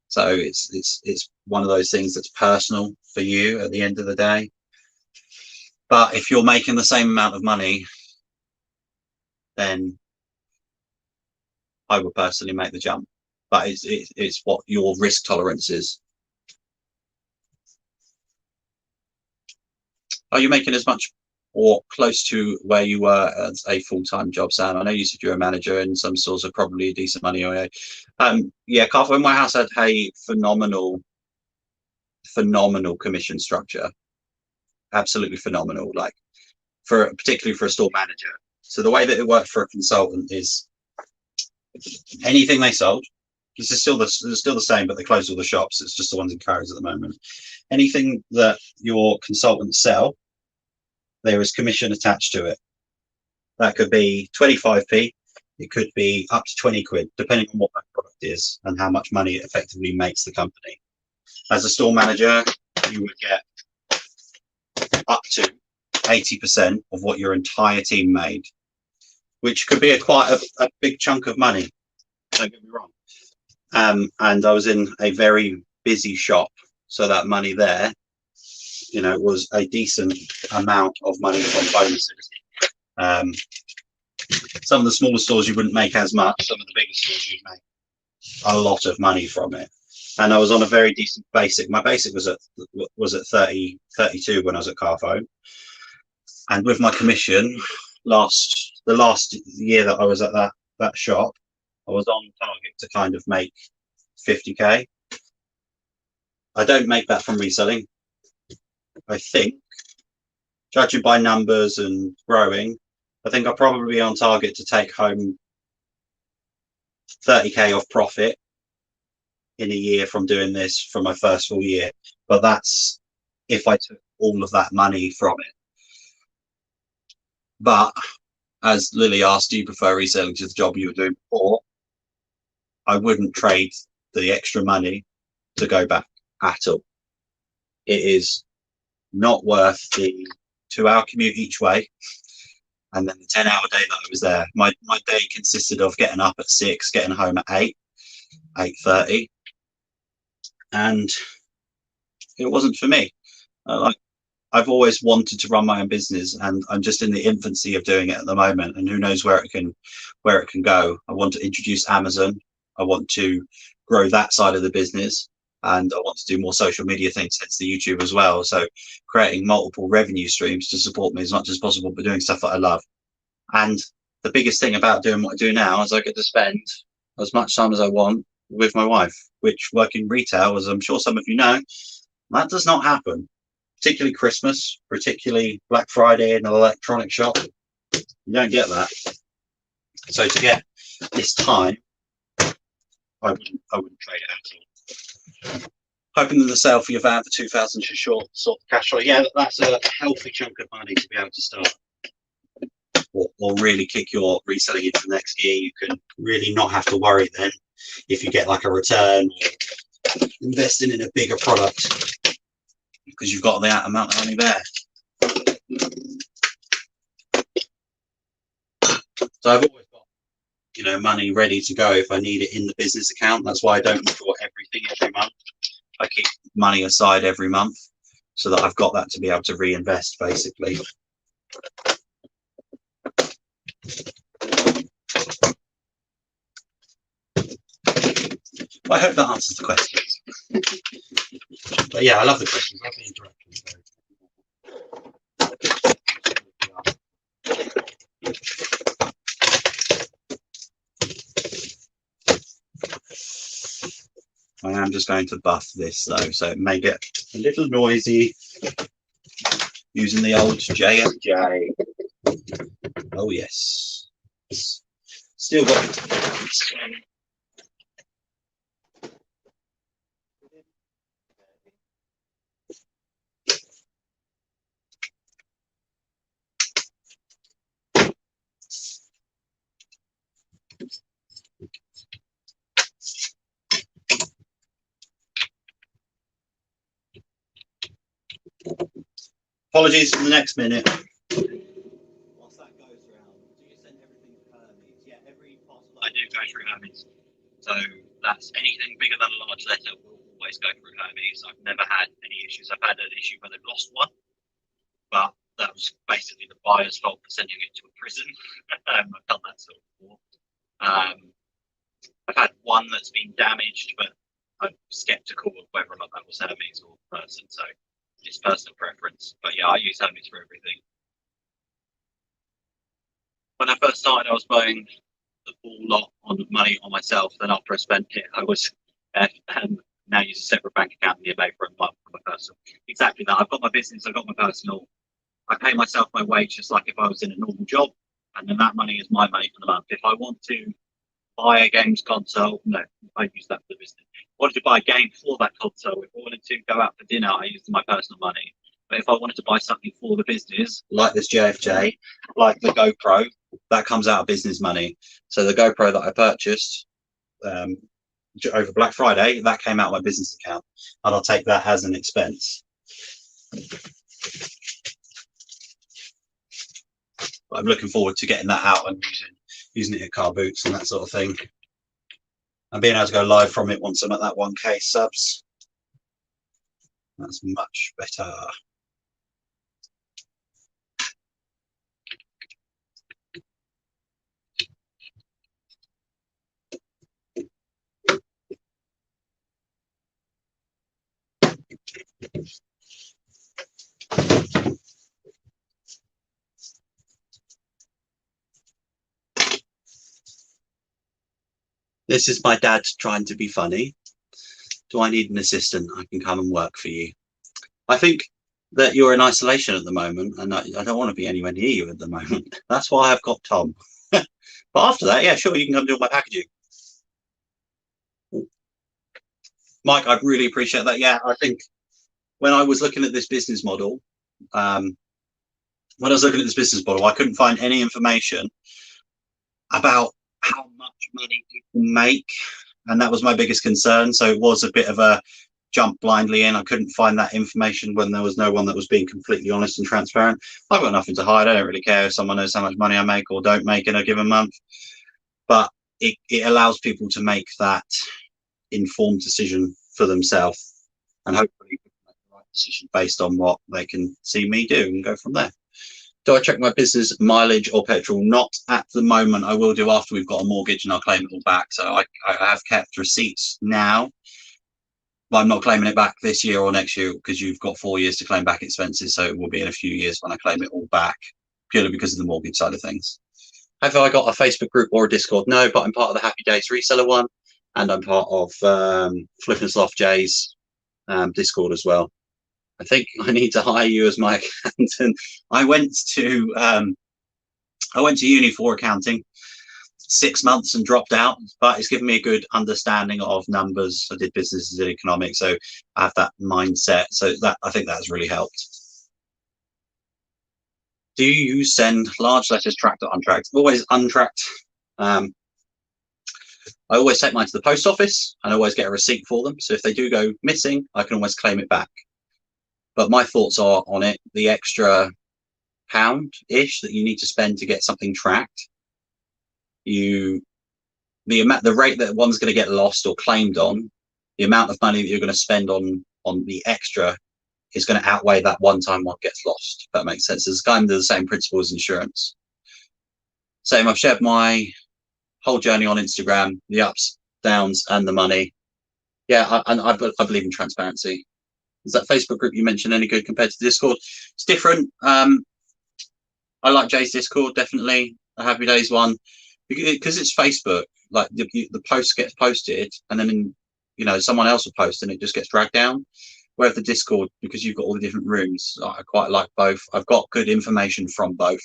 So it's one of those things that's personal for you at the end of the day. But if you're making the same amount of money, then I would personally make the jump. But it's what your risk tolerance is. Are you making as much or close to where you were as a full-time job, Sam? I know you said you're a manager and some stores are probably decent money. Yeah, Carphone Warehouse had a phenomenal commission structure. Absolutely phenomenal, like particularly for a store manager. So the way that it worked for a consultant is anything they sold, this is still the same, but they closed all the shops. It's just the ones in Currys at the moment. Anything that your consultants sell, there is commission attached to it. That could be 25p. It could be up to 20 quid, depending on what that product is and how much money it effectively makes the company. As a store manager, you would get up to 80% of what your entire team made, which could be quite a big chunk of money. Don't get me wrong. And I was in a very busy shop, so that money there, was a decent amount of money from bonuses. Some of the smaller stores you wouldn't make as much. Some of the bigger stores you'd make a lot of money from it. And I was on a very decent basic. My basic was at 30, 32 when I was at Carphone. And with my commission, the last year that I was at that shop, I was on target to kind of make 50k. I don't make that from reselling. I think, judging by numbers and growing, I think I'll probably be on target to take home 30k of profit in a year from doing this for my first full year. But that's if I took all of that money from it. But as Lily asked, do you prefer reselling to the job you were doing before? I wouldn't trade the extra money to go back at all. It is not worth the 2-hour commute each way and then the 10-hour day that I was there. My day consisted of getting up at 6, getting home at 8:30, and it wasn't for me. I've always wanted to run my own business, and I'm just in the infancy of doing it at the moment, and who knows where it can go. I want to introduce Amazon. I want to grow that side of the business, and I want to do more social media things, hence the YouTube as well. So creating multiple revenue streams to support me as much as possible, but doing stuff that I love. And the biggest thing about doing what I do now is I get to spend as much time as I want with my wife, which working retail, as I'm sure some of you know, that does not happen. Particularly Christmas, particularly Black Friday in an electronic shop. You don't get that. So to get this time, I wouldn't trade it at all. Hoping that the sale for your van for 2,000 should sort the cash flow. Yeah, that's a healthy chunk of money to be able to start. Or really kick your reselling into next year. You can really not have to worry then if you get like a return or investing in a bigger product, because you've got that amount of money there. So I've always got, you know, money ready to go if I need it in the business account. That's why I don't withdraw everything every month. I keep money aside every month so that I've got that to be able to reinvest, basically. I hope that answers the questions. But yeah, I love the questions. I love the interactions. I am just going to buff this though, so it may get a little noisy using the old JFJ. Oh yes. Still got it. Apologies for the next minute. Once that goes around, do you send everything to Hermes? Yeah, every parcel that I do goes through Hermes. So that's anything bigger than a large letter will always go through Hermes. I've never had any issues. I've had an issue where they've lost one, but that was basically the buyer's fault for sending it to a prison. I've done that sort of before. I've had one that's been damaged, but I'm skeptical of whether or not that was Hermes or person. So it's personal preference. But yeah, I use Hermes for everything. When I first started, I was buying the full lot on money on myself. Then after I spent it, I was now use a separate bank account in the MA for my personal. Exactly that. I've got my business, I've got my personal. I pay myself my wage just like if I was in a normal job, and then that money is my money for the month. If I want to buy a games console, no, I use that for the business. If I wanted to buy a game for that console, if I wanted to go out for dinner, I used my personal money. But if I wanted to buy something for the business, like this JFJ, like the GoPro, that comes out of business money. So the GoPro that I purchased over Black Friday, that came out of my business account, and I'll take that as an expense. But I'm looking forward to getting that out and using it at car boots and that sort of thing, and being able to go live from it once I'm at that 1K subs. That's much better. This is my dad trying to be funny. Do I need an assistant? I can come and work for you. I think that you're in isolation at the moment, and I don't want to be anywhere near you at the moment. That's why I've got Tom. But after that, yeah, sure, you can come do my packaging. Mike, I really appreciate that. Yeah, I think when I was looking at this business model, I couldn't find any information about how much money people make, and that was my biggest concern. So it was a bit of a jump blindly in. I couldn't find that information when there was no one that was being completely honest and transparent. I've got nothing to hide. I don't really care if someone knows how much money I make or don't make in a given month, but it allows people to make that informed decision for themselves, and hopefully make the right decision based on what they can see me do and go from there. Do I check my business mileage or petrol? Not at the moment. I will do after we've got a mortgage and I'll claim it all back. So I have kept receipts now, but I'm not claiming it back this year or next year because you've got 4 years to claim back expenses. So it will be in a few years when I claim it all back, purely because of the mortgage side of things. Have I got a Facebook group or a Discord? No, but I'm part of the Happy Days reseller one, and I'm part of Flippin' Sloth J's Discord as well. I think I need to hire you as my accountant. I went to uni for accounting, 6 months and dropped out, but it's given me a good understanding of numbers. I did business, I did economics, so I have that mindset. So that, I think that's really helped. Do you send large letters tracked or untracked? Always untracked. I always take mine to the post office and I always get a receipt for them. So if they do go missing, I can always claim it back. But my thoughts are on it, the extra pound-ish that you need to spend to get something tracked, the rate that one's going to get lost or claimed on, the amount of money that you're going to spend on the extra is going to outweigh that one time one gets lost, if that makes sense. It's kind of the same principle as insurance. Same, I've shared my whole journey on Instagram, the ups, downs, and the money. Yeah, I believe in transparency. Is that Facebook group you mentioned any good compared to Discord? It's different. I like Jay's Discord, definitely. A Happy Days one, because it's Facebook. Like the post gets posted, and then someone else will post, and it just gets dragged down. Whereas the Discord, because you've got all the different rooms, I quite like both. I've got good information from both.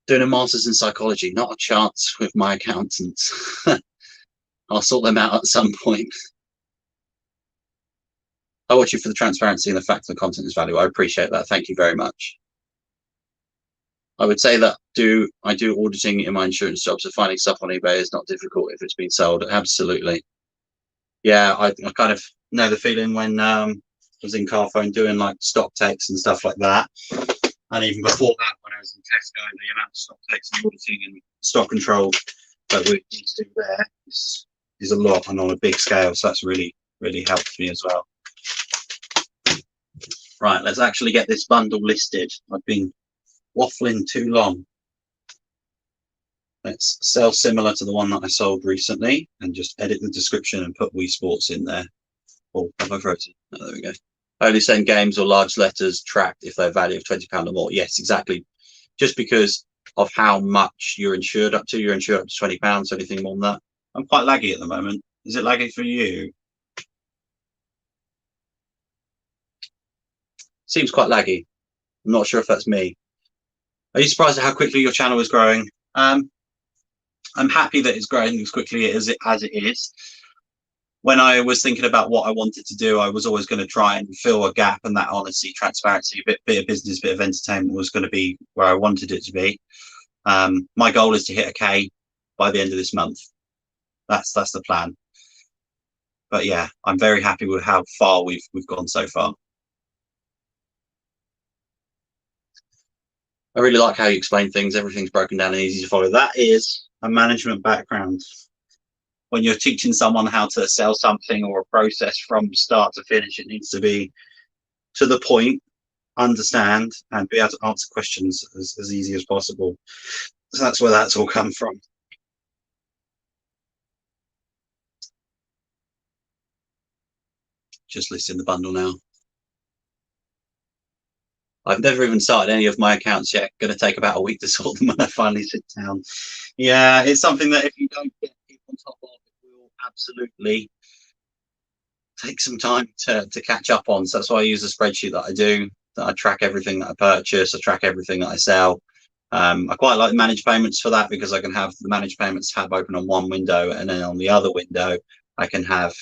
Doing a master's in psychology, not a chance with my accountants. I'll sort them out at some point. I watch you for the transparency and the fact that the content is valuable. I appreciate that. Thank you very much. I would say that I do auditing in my insurance job, so finding stuff on eBay is not difficult if it's been sold. Absolutely. Yeah, I kind of know the feeling when I was in Carphone doing like stock takes and stuff like that. And even before that, when I was in Tesco, the amount of stock takes and auditing and stock control that we need to do there is a lot and on a big scale. So that's really, really helped me as well. Right, let's actually get this bundle listed. I've been waffling too long. Let's sell similar to the one that I sold recently and just edit the description and put Wii Sports in there. Oh, have I wrote it? Oh, there we go. Only send games or large letters tracked if they're value of £20 or more. Yes, exactly. Just because of how much you're insured up to. You're insured up to £20, anything more than that. I'm quite laggy at the moment. Is it laggy for you? Seems quite laggy. I'm not sure if that's me. Are you surprised at how quickly your channel is growing? I'm happy that it's growing as quickly as it is. When I was thinking about what I wanted to do, I was always going to try and fill a gap, and that honesty, transparency, bit of business, bit of entertainment was going to be where I wanted it to be. My goal is to hit a K by the end of this month. That's the plan. But yeah, I'm very happy with how far we've gone so far. I really like how you explain things. Everything's broken down and easy to follow. That is a management background. When you're teaching someone how to sell something or a process from start to finish, it needs to be to the point, understand, and be able to answer questions as easy as possible. So that's where that's all come from. Just listing the bundle now. I've never even started any of my accounts yet. Going to take about a week to sort them when I finally sit down. Yeah, it's something that if you don't get people on top of, it will absolutely take some time to catch up on. So that's why I use a spreadsheet that I do, that I track everything that I purchase, I track everything that I sell. I quite like managed payments for that because I can have the managed payments tab open on one window, and then on the other window I can have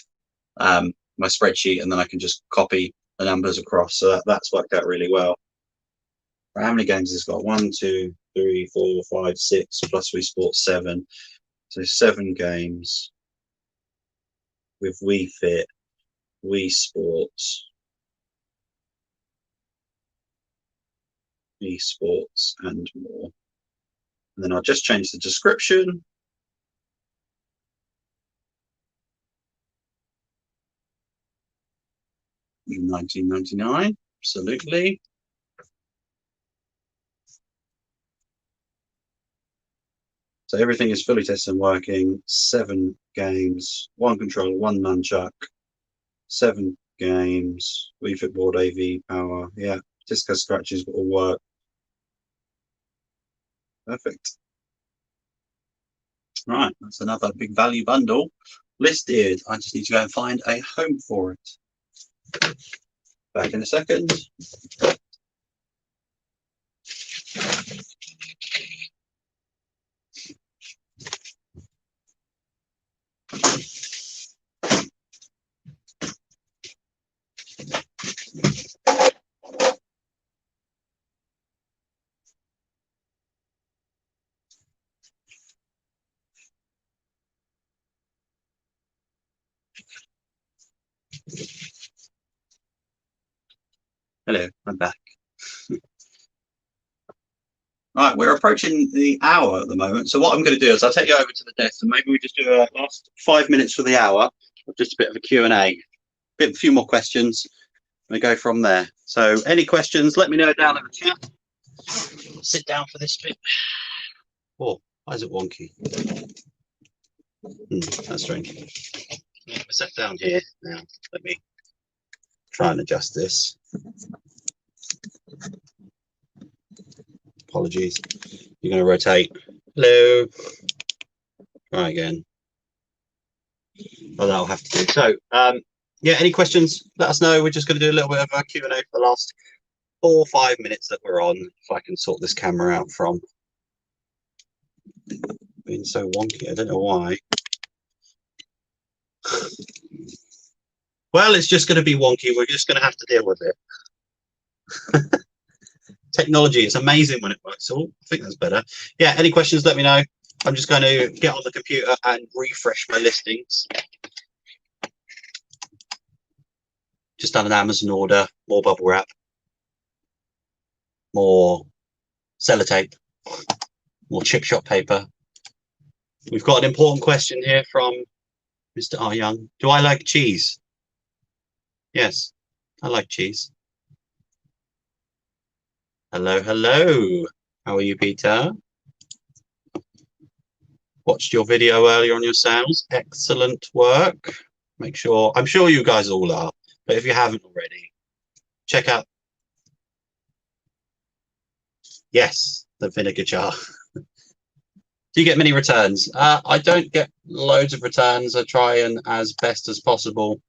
my spreadsheet, and then I can just copy the numbers across. So that's worked out really well. How many games has it got? 1, 2, 3, 4, 5, 6 plus Wii Sports 7. So 7 games with Wii Fit, Wii Sports, Wii Sports, and more. And then I'll just change the description. $19.99, absolutely. So everything is fully tested and working. 7 games, 1 controller, 1 nunchuck, 7 games, Wii Fit board, AV power. Yeah, Disco scratches will all work. Perfect. Right, that's another big value bundle listed. I just need to go and find a home for it. Back in a second. Hello, I'm back. Right, we're approaching the hour at the moment. So what I'm going to do is I'll take you over to the desk and maybe we just do a last 5 minutes for the hour, just a bit of a Q&A, a few more questions, and we go from there. So any questions, let me know down in the chat. Sit down for this bit. Oh, why is it wonky? That's strange. I sat down here now. Let me try and adjust this. Apologies. You're going to rotate. Hello. Try again. Well, that'll have to do. So, yeah, any questions? Let us know. We're just going to do a little bit of a Q&A for the last 4 or 5 minutes that we're on. If I can sort this camera out from being so wonky, I don't know why. Well, it's just going to be wonky. We're just going to have to deal with it. Technology, it's amazing when it works. Oh, I think that's better. Yeah, any questions, let me know. I'm just going to get on the computer and refresh my listings. Just done an Amazon order, more bubble wrap, more sellotape, more chip shop paper. We've got an important question here from Mr. R. Young. Do I like cheese? Yes, I like cheese. Hello, hello. How are you, Peter? Watched your video earlier on your sales. Excellent work. Make sure, I'm sure you guys all are, but if you haven't already, check out. Yes, the vinegar jar. Do you get many returns? I don't get loads of returns. I try and, as best as possible,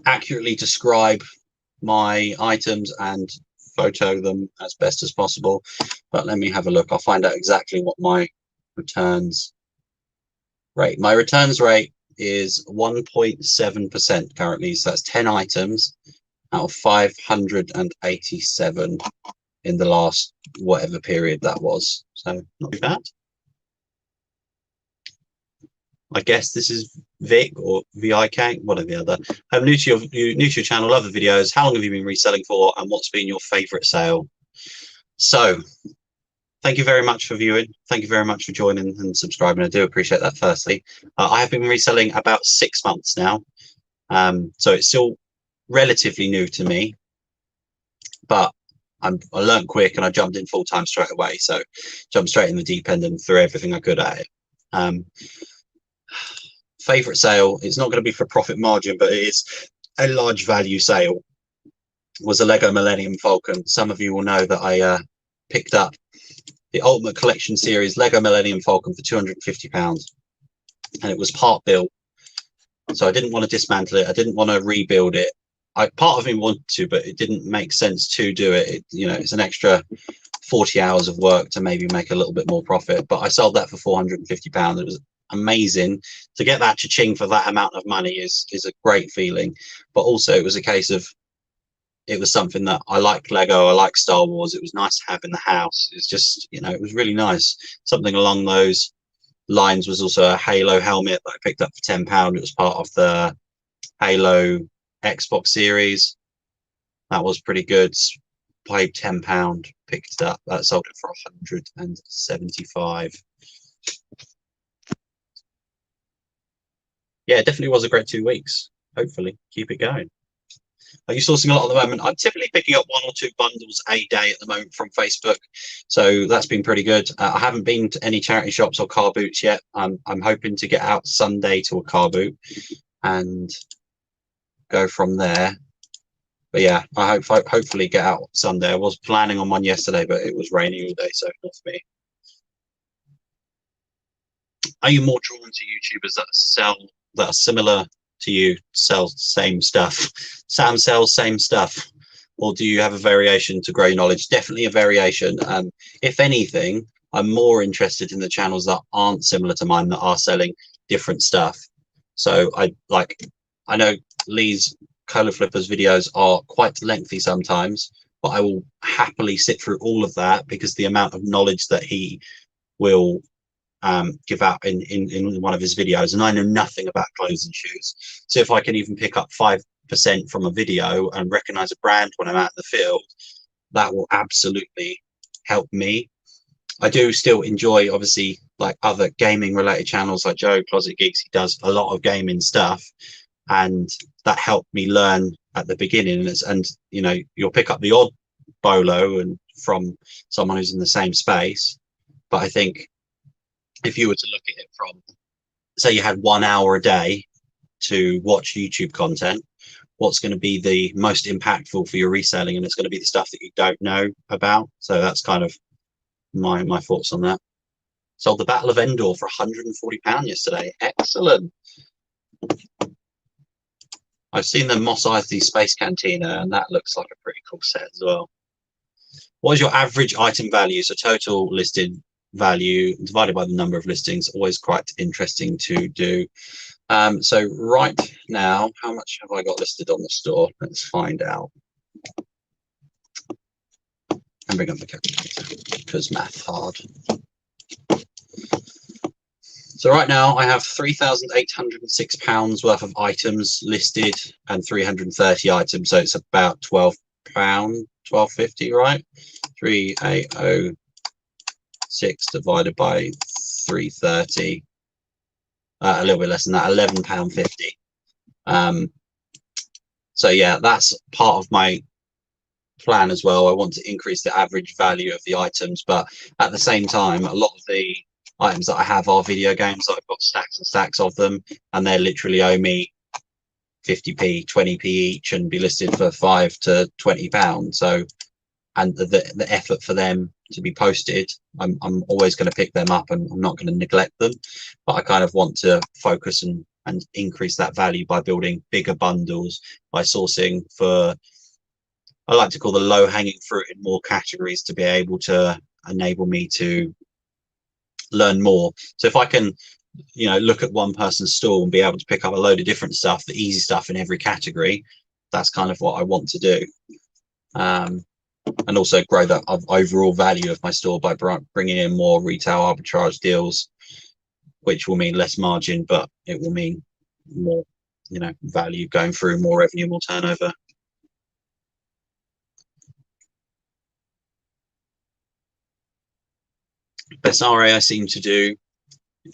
accurately describe my items and photo them as best as possible. But let me have a look. I'll find out exactly what my returns rate. My returns rate is 1.7% currently. So that's 10 items out of 587 in the last whatever period that was. So not too bad. I guess this is Vic or VIK, one or the other. I'm new to your channel, love the videos. How long have you been reselling for, and what's been your favorite sale? So thank you very much for viewing. Thank you very much for joining and subscribing. I do appreciate that, firstly. I have been reselling about 6 months now. So it's still relatively new to me, but I learned quick and I jumped in full time straight away. So jumped straight in the deep end and threw everything I could at it. Favorite sale, it's not going to be for profit margin, but it is a large value sale, was a Lego Millennium Falcon. Some of you will know that I picked up the Ultimate Collection Series Lego Millennium Falcon for £250, and it was part built. So I didn't want to dismantle it. I didn't want to rebuild it. Part of me wanted to, but it didn't make sense to do it. You know, it's an extra 40 hours of work to maybe make a little bit more profit. But I sold that for £450. It was amazing to get that cha-ching for that amount of money. Is a great feeling. But also it was a case of, it was something that I like Lego, I like Star Wars. It was nice to have in the house. It's just, you know, it was really nice. Something along those lines was also a Halo helmet that I picked up for £10. It was part of the Halo Xbox series. That was pretty good. Paid £10, picked it up. That sold it for 175. Yeah, it definitely was a great 2 weeks. Hopefully keep it going. Are you sourcing a lot at the moment? I'm typically picking up 1 or 2 bundles a day at the moment from Facebook, so that's been pretty good. I haven't been to any charity shops or car boots yet. I'm hoping to get out Sunday to a car boot and go from there. But yeah, I hopefully get out Sunday. I was planning on one yesterday, but it was raining all day, so not for me. Are you more drawn to YouTubers that are similar to you, sell same stuff? Sam sells same stuff, or do you have a variation to grow your knowledge? Definitely a variation. If anything, I'm more interested in the channels that aren't similar to mine, that are selling different stuff. So I know Lee's Cola Flippers videos are quite lengthy sometimes, but I will happily sit through all of that, because the amount of knowledge that he will give out in one of his videos, and I know nothing about clothes and shoes. So if I can even pick up five from a video and recognize a brand when I'm out in the field, that will absolutely help me. I do still enjoy, obviously, like other gaming related channels like Joe Closet Geeks. He does a lot of gaming stuff, and that helped me learn at the beginning. And you know, you'll pick up the odd bolo and from someone who's in the same space. But I think if you were to look at it from, say, you had 1 hour a day to watch YouTube content, what's going to be the most impactful for your reselling? And it's going to be the stuff that you don't know about. So that's kind of my thoughts on that. Sold the Battle of Endor for £140 yesterday. Excellent. I've seen the Mos Eisley Space Cantina, and that looks like a pretty cool set as well. What is your average item value? So total listed value divided by the number of listings. Always quite interesting to do. So right now, how much have I got listed on the store? Let's find out. And bring up the calculator because math's hard. So right now I have £3,806 worth of items listed and 330 items. So it's about £12, £12.50, right? 3,806 divided by 330. A little bit less than that, £11.50. So yeah, that's part of my plan as well. I want to increase the average value of the items, but at the same time, a lot of the items that I have are video games. I've got stacks and stacks of them, and they literally owe me 50p, 20p each, and be listed for £5 to £20. So, and the effort for them to be posted, I'm always going to pick them up, and I'm not going to neglect them. But I kind of want to focus and increase that value by building bigger bundles, by sourcing for, I like to call the low-hanging fruit in more categories to be able to enable me to learn more. So if I can, you know, look at one person's stall and be able to pick up a load of different stuff, the easy stuff in every category, that's kind of what I want to do. And also grow that overall value of my store by bringing in more retail arbitrage deals, which will mean less margin, but it will mean more, you know, value going through, more revenue, more turnover. Best RA I seem to do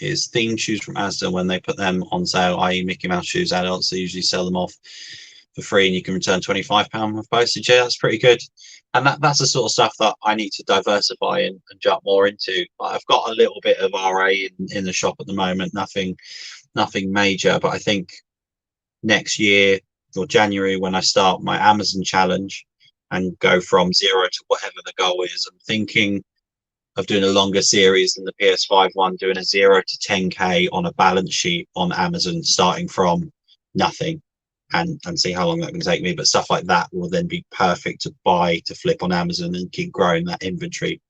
is themed shoes from Asda. When they put them on sale, i.e. Mickey Mouse shoes, adults, they usually sell them off for free and you can return £25 of postage. Yeah, that's pretty good. And that's the sort of stuff that I need to diversify and jump more into. I've got a little bit of RA in the shop at the moment, nothing major, but I think next year or January, when I start my Amazon challenge and go from 0 to whatever the goal is, I'm thinking of doing a longer series than the PS5 one, doing a 0 to 10k on a balance sheet on Amazon, starting from nothing, and see how long that can take me. But stuff like that will then be perfect to buy, to flip on Amazon and keep growing that inventory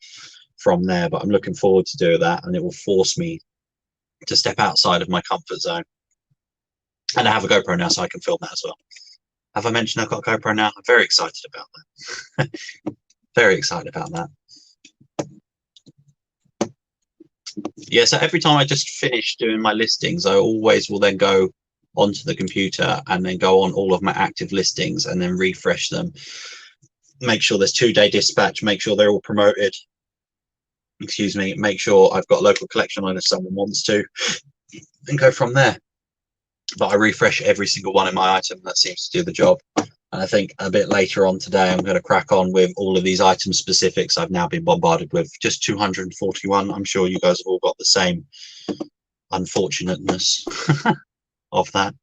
from there. But I'm looking forward to doing that, and it will force me to step outside of my comfort zone. And I have a GoPro now, so I can film that as well. Have I mentioned I've got a GoPro now? I'm very excited about that. Very excited about that. Yeah, so every time I just finish doing my listings, I always will then go onto the computer and then go on all of my active listings and then refresh them. Make sure there's 2-day dispatch, make sure they're all promoted. Excuse me, make sure I've got local collection on if someone wants to, and go from there. But I refresh every single one in my item. That seems to do the job. And I think a bit later on today, I'm going to crack on with all of these item specifics I've now been bombarded with. Just 241. I'm sure you guys have all got the same unfortunateness of that.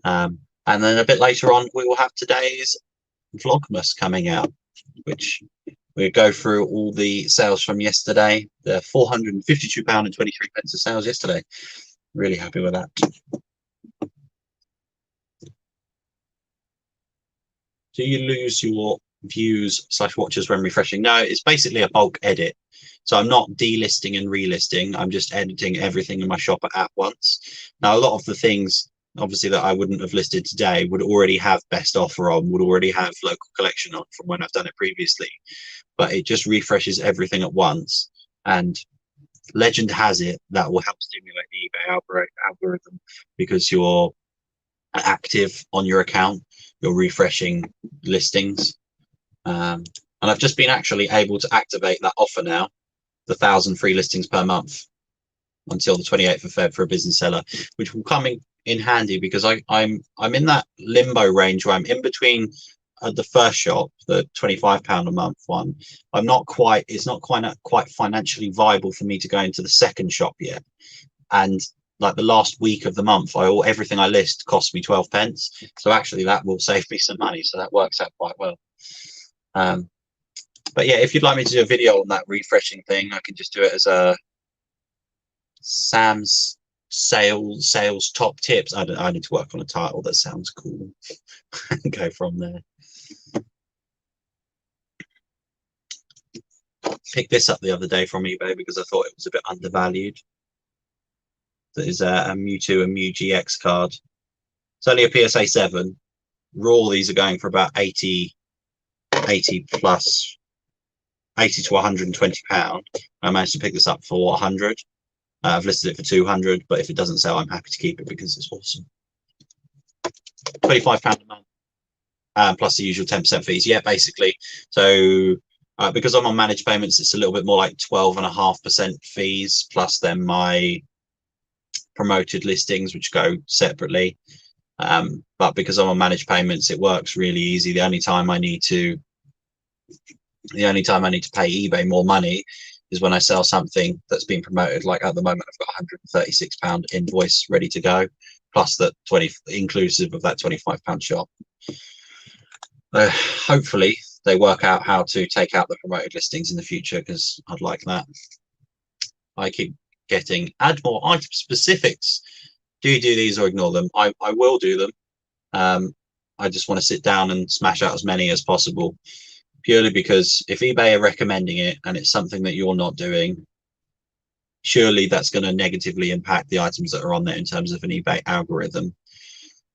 And then a bit later on, we will have today's Vlogmas coming out, which we go through all the sales from yesterday. The £452.23 of sales yesterday. Really happy with that. Do you lose your views / watchers when refreshing? No, it's basically a bulk edit. So I'm not delisting and relisting. I'm just editing everything in my shop at once. Now, a lot of the things, obviously, that I wouldn't have listed today would already have best offer on, would already have local collection on from when I've done it previously. But it just refreshes everything at once. And legend has it that will help stimulate the eBay algorithm, because your active on your account, you're refreshing listings. And I've just been actually able to activate that offer now, the 1,000 free listings per month until the 28th of Feb for a business seller, which will come in handy because I'm in that limbo range where I'm in between the first shop, the £25 a month one. I'm not quite, it's not quite financially viable for me to go into the second shop yet. And like the last week of the month, everything I list costs me 12 pence. So actually that will save me some money. So that works out quite well. But yeah, if you'd like me to do a video on that refreshing thing, I can just do it as a Sam's sales top tips. I need to work on a title that sounds cool and go from there. Picked this up the other day from eBay because I thought it was a bit undervalued. That is a Mewtwo and Mew GX card. It's only a PSA 7. Raw, these are going for about 80 plus, 80 to 120 £. I managed to pick this up for 100. I've listed it for 200, but if it doesn't sell, I'm happy to keep it because it's awesome. £25 a month, plus the usual 10% fees. Yeah, basically. So because I'm on managed payments, it's a little bit more like 12.5% fees, plus then my promoted listings, which go separately. But because I'm on managed payments, it works really easy. The only time I need to pay eBay more money is when I sell something that's been promoted. Like at the moment, I've got £136 invoice ready to go, plus that 20 inclusive of that £25 shop. Hopefully they work out how to take out the promoted listings in the future, because I'd like that. I keep getting add more item specifics. Do you do these or ignore them? I will do them. I just want to sit down and smash out as many as possible, purely because if eBay are recommending it and it's something that you're not doing, surely that's going to negatively impact the items that are on there in terms of an eBay algorithm.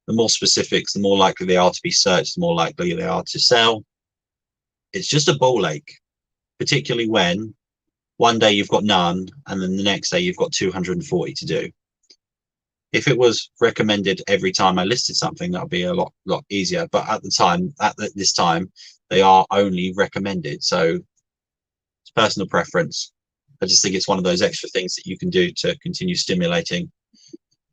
The more specifics, the more likely they are to be searched, the more likely they are to sell. It's just a ball ache, particularly when one day you've got none and then the next day you've got 240 to do. If it was recommended every time I listed something, that would be a lot easier. But at this time, they are only recommended. So it's personal preference. I just think it's one of those extra things that you can do to continue stimulating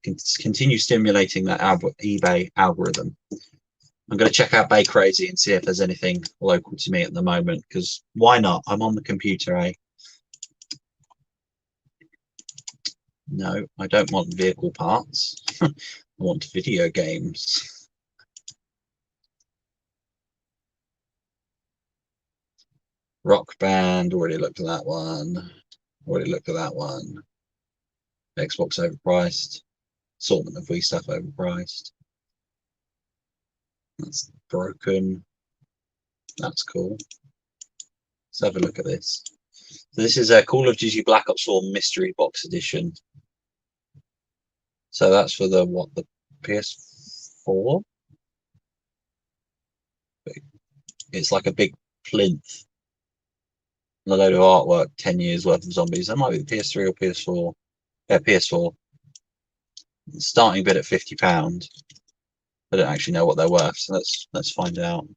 that eBay algorithm. I'm going to check out Bay Crazy and see if there's anything local to me at the moment, because why not? I'm on the computer, eh? No, I don't want vehicle parts. I want video games. Rock Band, already looked at that one. Xbox overpriced. Assortment of Wii stuff overpriced. That's broken. That's cool. Let's have a look at this. So this is a Call of Duty Black Ops 4 Mystery Box Edition. So that's for the PS4? It's like a big plinth. And a load of artwork, 10 years worth of zombies. That might be the PS3 or PS4. Yeah, PS4. Starting bid at £50. I don't actually know what they're worth, so let's find out.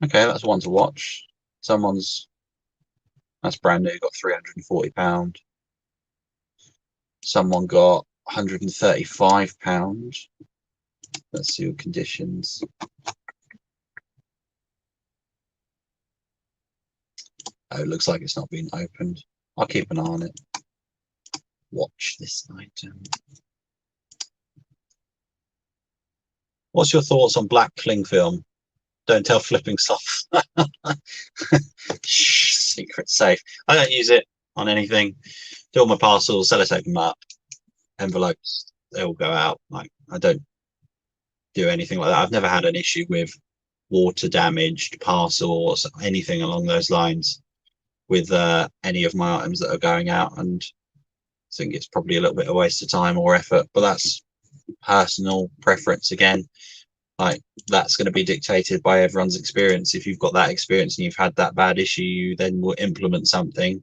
Okay, that's one to watch. That's brand new, got £340. Someone got £135. Let's see what conditions. Oh, it looks like it's not been opened. I'll keep an eye on it. Watch this item. What's your thoughts on black cling film? Don't tell flipping stuff. Shh, secret safe. I don't use it on anything. Do all my parcels, sellotape them up, envelopes, they all go out. Like, I don't do anything like that. I've never had an issue with water damaged parcels, anything along those lines with any of my items that are going out. And I think it's probably a little bit of a waste of time or effort, but that's personal preference again. Like, that's going to be dictated by everyone's experience. If you've got that experience and you've had that bad issue, you then will implement something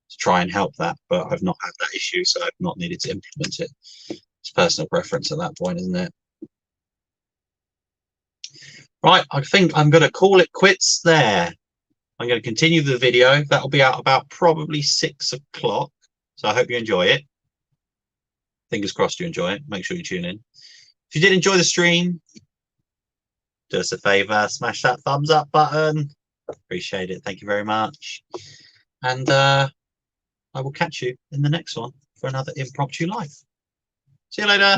to try and help that. But I've not had that issue, so I've not needed to implement it. It's personal preference at that point, isn't it? Right, I think I'm going to call it quits there. I'm going to continue the video. That'll be out about probably 6 o'clock. So I hope you enjoy it. Fingers crossed you enjoy it. Make sure you tune in. If you did enjoy the stream, do us a favor, smash that thumbs up button. Appreciate it. Thank you very much. And I will catch you in the next one for another impromptu live. See you later.